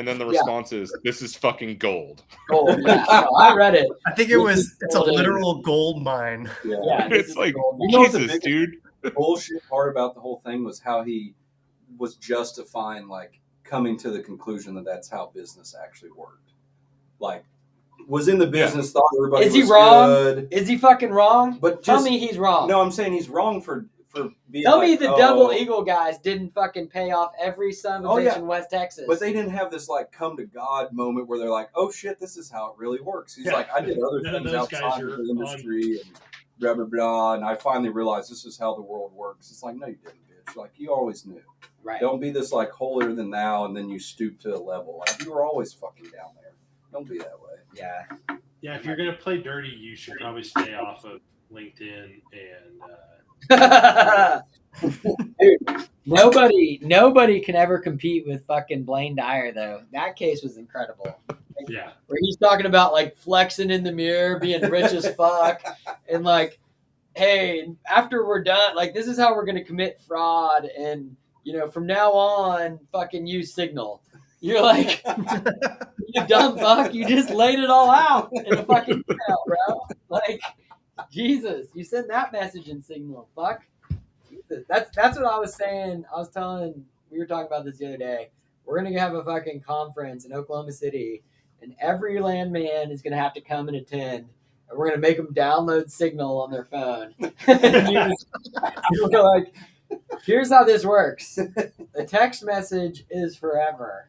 And then the Yeah. response is, "This is fucking gold." Gold. Yeah, no, I read it. I think it's a literal gold mine. Yeah, this It's is like, gold. You know what the Jesus, biggest- dude. bullshit part about the whole thing was how he was justifying, like, coming to the conclusion that that's how business actually worked. Like, was in the business, thought everybody Is he was wrong? good. Is he fucking wrong? But Tell just, me he's wrong. No, I'm saying he's wrong for being Tell like, me the oh, Double Eagle guys didn't fucking pay off every son of a bitch yeah. in West Texas. But they didn't have this, like, come to God moment where they're like, oh shit, this is how it really works. He's Yeah. like, I did other None of things those guys outside are of the industry and blah, blah, blah. And I finally realized this is how the world works. It's like, no, you didn't, bitch. Like, you always knew. Right. Don't be this, like, holier than thou and then you stoop to a level. Like, you were always fucking down there. Don't be that way. Yeah. Yeah, if you're gonna play dirty, you should probably stay off of LinkedIn and Dude, nobody can ever compete with fucking Blaine Dyer though. That case was incredible. yeah. Where he's talking about like flexing in the mirror, being rich as fuck, and like, hey, after we're done, like this is how we're gonna commit fraud, and from now on, fucking use Signal. You're like, you dumb fuck, you just laid it all out in a fucking email, bro. Like, Jesus, you sent that message in Signal, fuck. Jesus. That's what I was saying. We were talking about this the other day. We're gonna have a fucking conference in Oklahoma City, and every landman is gonna have to come and attend. And we're gonna make them download Signal on their phone. We're like, here's how this works. A text message is forever.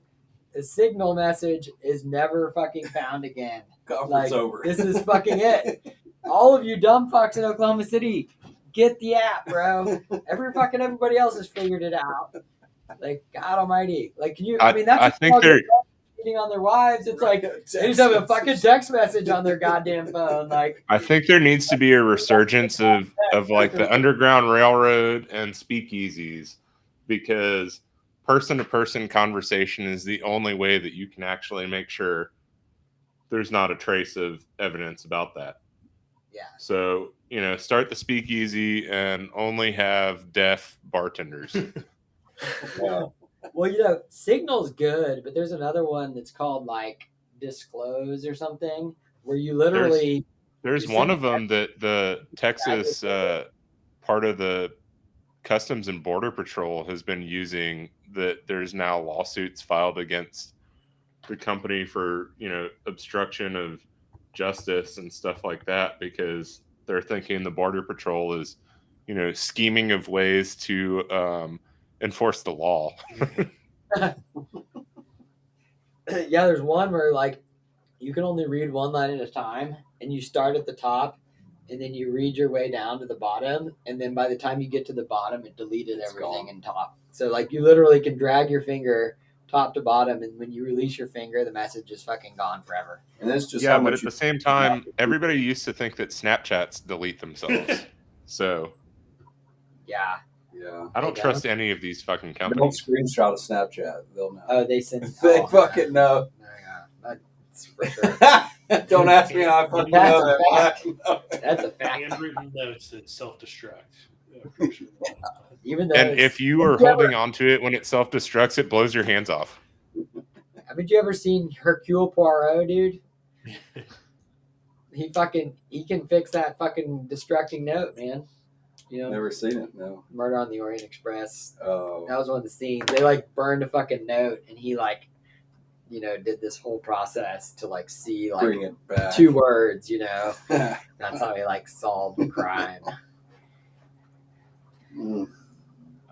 A Signal message is never fucking found again. Conference over. This is fucking it. All of you dumb fucks in Oklahoma City, get the app, bro. Everybody else has figured it out. Like, God Almighty. Like, can you? I mean, that's I think they're cheating on their wives. It's like they just have a fucking text message on their goddamn phone. Like, I think there needs to be a resurgence of like the Underground Railroad and speakeasies, because person-to-person conversation is the only way that you can actually make sure there's not a trace of evidence about that. yeah. So, start the speakeasy and only have deaf bartenders. Yeah. Well, Signal's good, but there's another one that's called like Disclose or something, where you literally. There's one of them that the Texas part of the Customs and Border Patrol has been using, that there's now lawsuits filed against the company for, obstruction of justice and stuff like that, because they're thinking the Border Patrol is, scheming of ways to enforce the law. Yeah, there's one where like you can only read one line at a time, and you start at the top, and then you read your way down to the bottom, and then by the time you get to the bottom, it deleted everything in top. So like you literally can drag your finger top to bottom, and when you release your finger, the message is fucking gone forever. And that's just Yeah, how but much at the same time, everybody used to think that Snapchats delete themselves. So Yeah. Yeah. I don't They trust any of these fucking Don't companies. screenshot a Snapchat. They'll know. Oh, they sent. They fucking know. Yeah, that's for sure. Don't ask me how I fucking That's know a that. fact. That's a fact. handwritten notes that self-destruct. Yeah, for sure. Even though, And if you are holding onto it when it self-destructs, it blows your hands off. haven't you ever seen Hercule Poirot, dude? He can fix that fucking destructing note, man. Never seen it. No. Murder on the Orient Express. Oh. That was one of the scenes. They like burned a fucking note, and he like, did this whole process to like see like Bring it back. 2 words. That's how he like solved the crime.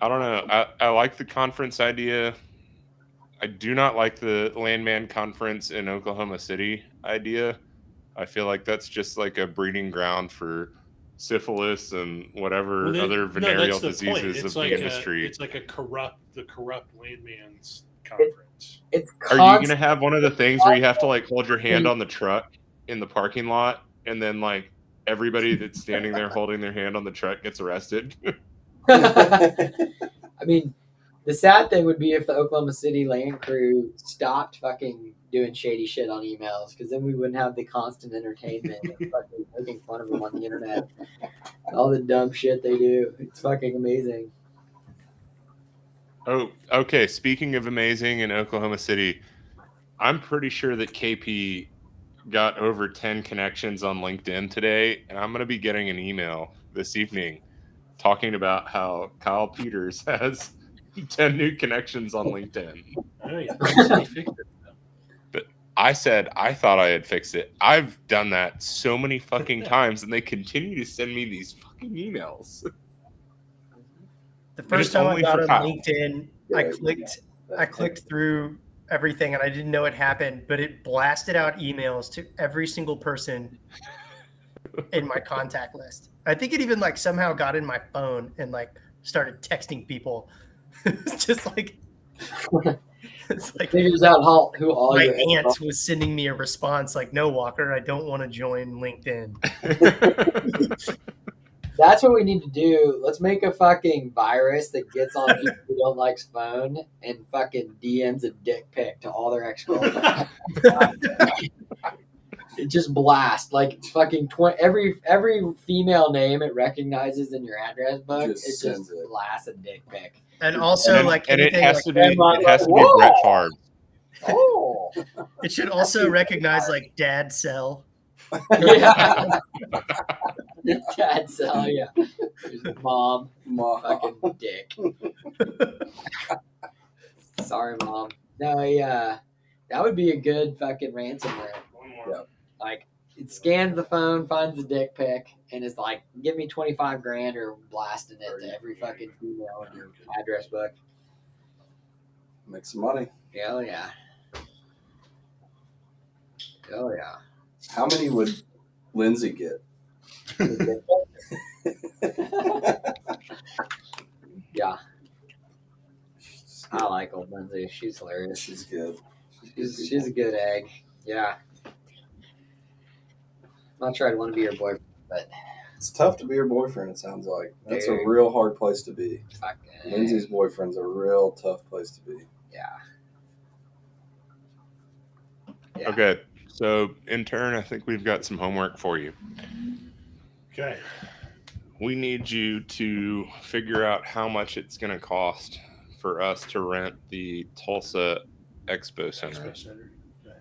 I don't know. I like the conference idea. I do not like the Landman conference in Oklahoma City idea. I feel like that's just like a breeding ground for syphilis and whatever other venereal diseases of the industry. It's like the corrupt landman's conference. It's Are you going to have one of the things where you have to like hold your hand on the truck in the parking lot, and then like everybody that's standing there holding their hand on the truck gets arrested? I mean, the sad thing would be if the Oklahoma City land crew stopped fucking doing shady shit on emails, because then we wouldn't have the constant entertainment of fucking making fun of them on the internet. All the dumb shit they do. It's fucking amazing. Oh, okay. Speaking of amazing in Oklahoma City, I'm pretty sure that KP got over 10 connections on LinkedIn today, and I'm going to be getting an email this evening talking about how Kyle Peters has 10 new connections on LinkedIn. Oh, yeah. He fixed it. But I said I thought I had fixed it. I've done that so many fucking times, and they continue to send me these fucking emails. The first it's time I only got for on Kyle. LinkedIn, I clicked through everything and I didn't know it happened, but it blasted out emails to every single person in my contact list. I think it even like somehow got in my phone and like started texting people. It's just like it's like Figures out who all my your aunt was sending me a response like, "No, Walker, I don't want to join LinkedIn." That's what we need to do. Let's make a fucking virus that gets on people who don't like's phone and fucking DMs a dick pic to all their ex-girlfriends. It just blast like it's fucking every female name it recognizes in your address book. It just blasts a dick pic. And also, and it has to be Whoa! Brett Favre. Oh, It should also recognize like dad cell. yeah. Dad cell, yeah. Mom, fucking dick. Sorry, Mom. No, yeah. That would be a good fucking ransomware. One more. Yeah. Like, it scans the phone, finds the dick pic, and is like, give me 25 grand or blasting it to every fucking female in your address book. Make some money. Hell yeah. Hell yeah. How many would Lindsay get? Yeah. I like old Lindsay. She's hilarious. She's good. She's a good egg. Yeah. Not sure I'd want to be your boyfriend, but It's tough to be her boyfriend, it sounds like. That's a Dude. real hard place to be. fucking Lindsay's boyfriend's a real tough place to be. Yeah. Okay, so intern, I think we've got some homework for you. Okay. We need you to figure out how much it's going to cost for us to rent the Tulsa Expo Center. Expo Center. Okay.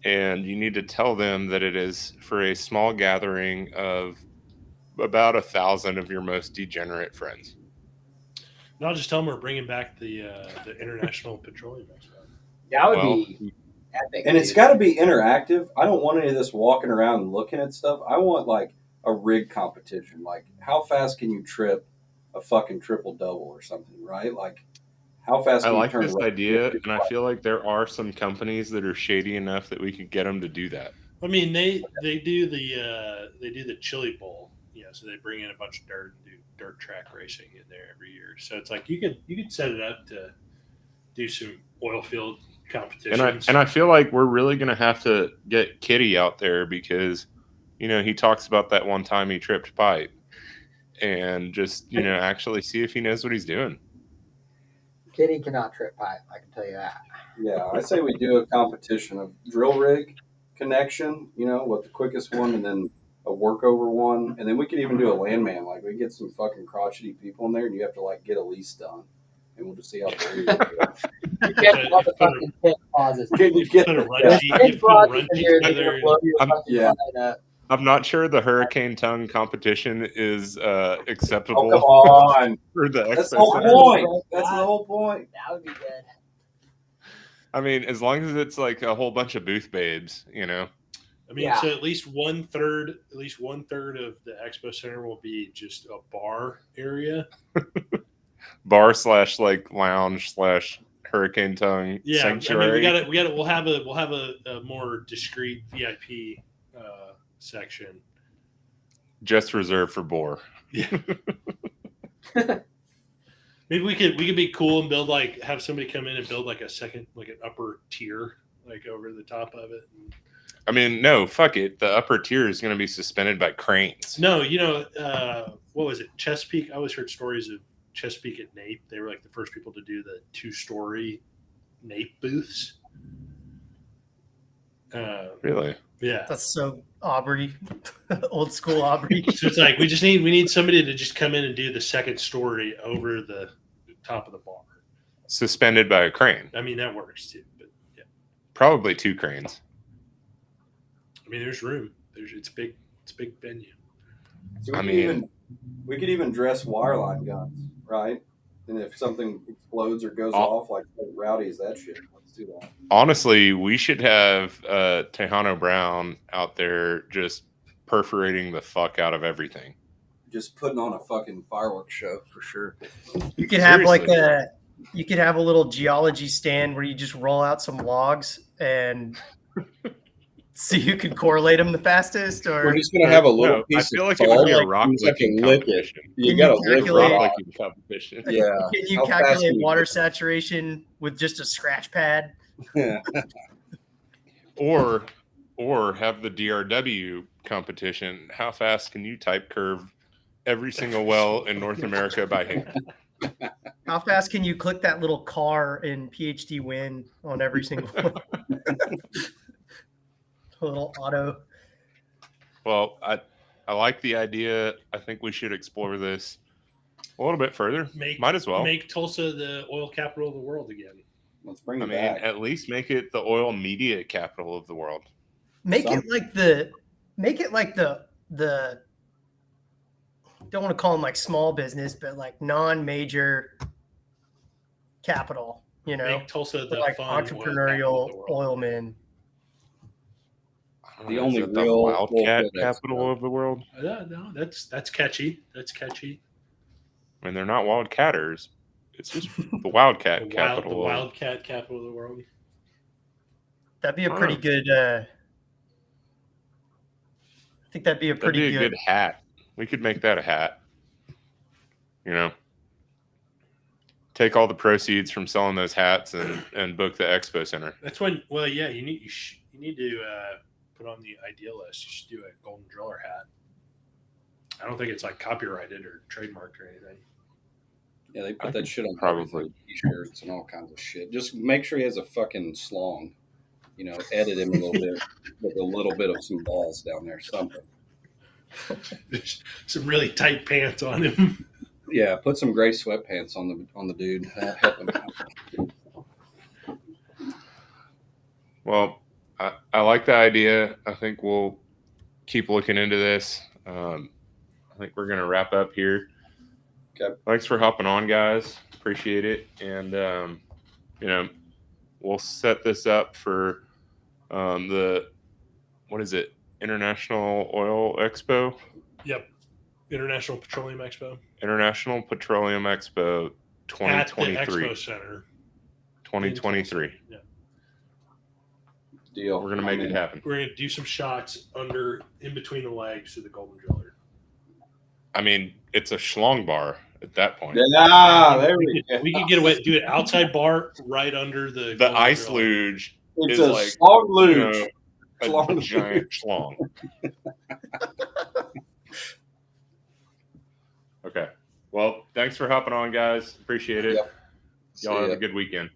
And you need to tell them that it is for a small gathering of about 1,000 of your most degenerate friends. And I'll just tell them we're bringing back the International Petroleum Expo. That would Well, be epic. And it's dude. got to be interactive. I don't want any of this walking around and looking at stuff. I want like a rig competition. Like, how fast can you trip a fucking triple-double or something, right? Like, how fast I can like you turn this around? idea, and I feel like there are some companies that are shady enough that we could get them to do that. I mean, they do the Chili Bowl, so they bring in a bunch of dirt and do dirt track racing in there every year. So it's like you could set it up to do some oil field competitions. And I feel like we're really going to have to get Kitty out there because, he talks about that one time he tripped pipe, and just actually see if he knows what he's doing. Kitty cannot trip pipe, I can tell you that. Yeah, I say we do a competition of drill rig connection, with the quickest one, and then a workover one. And then we could even do a landman. Like, we get some fucking crotchety people in there, and you have to, like, get a lease done. And we'll just see how far you get. You can't all the fucking pit pauses. Can you get Put a it? run sheet, Pit you put a pauses run in sheet here, they're together. gonna blow your I'm- fucking yeah. line up. I'm not sure the hurricane tongue competition is acceptable Oh, come on. for the That's the Expo whole Center. point. That's the whole point. That would be good. I mean, as long as it's like a whole bunch of booth babes, I mean, Yeah. so at least one third of the Expo Center will be just a bar area. bar / like lounge / hurricane tongue sanctuary. I mean, we'll have a more discreet VIP section. Just reserved for Boar. Yeah. Maybe we could be cool and have somebody come in and build like a second, like an upper tier, like over the top of it. I mean, no, fuck it. The upper tier is going to be suspended by cranes. No, what was it? Chesapeake. I always heard stories of Chesapeake at NAPE. They were like the first people to do the 2-story NAPE booths. Really? Yeah. That's so Aubrey, old school Aubrey. So it's like we need somebody to just come in and do the second story over the top of the bar. Suspended by a crane. I mean, that works too. But yeah. Probably 2 cranes. I mean, there's room. It's big. It's a big venue. So I mean- we could even dress wireline guns, right? And if something explodes or goes Oh. off, like rowdy as that shit, let's do that. Honestly, we should have Tejano Brown out there just perforating the fuck out of everything. Just putting on a fucking fireworks show for sure. You could have like Seriously. you could have a little geology stand where you just roll out some logs and see who can correlate them the fastest. Or We're just gonna have a little No, I piece feel of like it would be a salt, rock you just have to licking lick it. competition. You Can gotta you lick calculate- Rock rock. licking competition. Yeah. can you How fast calculate can you water lick it? saturation with just a scratch pad? Or have the DRW competition. How fast can you type curve every single well in North America by hand? How fast can you click that little car in PhD Win on every single one? A little auto. Well, I like the idea. I think we should explore this a little bit further. Might as well. Make Tulsa the oil capital of the world again. Let's bring I it mean, back. at least make it the oil media capital of the world. Make it like the don't want to call them like small business, but like non-major capital, you know, Make Tulsa for the like fun entrepreneurial oil capital of the world. oilmen. I don't The know, only is it the real wildcat oil capital expo. of the world. No, that's catchy. That's catchy. I mean, they're not wildcatters. It's just the wildcat The capital. wildcat capital of the world. That'd be a I pretty don't good. I think that'd be a That'd pretty be a good. good hat. We could make that a hat. You know, take all the proceeds from selling those hats and book the expo center. That's when. Well, yeah, you need to put on the idea list. You should do a golden driller hat. I don't think it's like copyrighted or trademarked or anything. Yeah, they I put that could shit on probably- everything, t-shirts and all kinds of shit. Just make sure he has a fucking slong. You know, edit him a little bit with a little bit of some balls down there, something. There's some really tight pants on him. Yeah, put some gray sweatpants on the dude. That'd help him out. Well, I like the idea. I think we'll keep looking into this. I think we're going to wrap up here. Okay. Thanks for hopping on, guys. Appreciate it. And, you know, we'll set this up for what is it? International Oil Expo? Yep. International Petroleum Expo. International Petroleum Expo At the 2023. Expo Center. 2023. Yeah. Deal. We're going to make it happen. We're going to do some shots in between the legs of the golden driller. I mean, it's a schlong bar at that point. Yeah, there we go. We could get away, do it outside bar right under the The golden ice driller. luge It's is a like, slong you luge. know, a Schlong giant schlong. Okay. Well, thanks for hopping on, guys. Appreciate it. Yep. Y'all See have ya. a good weekend.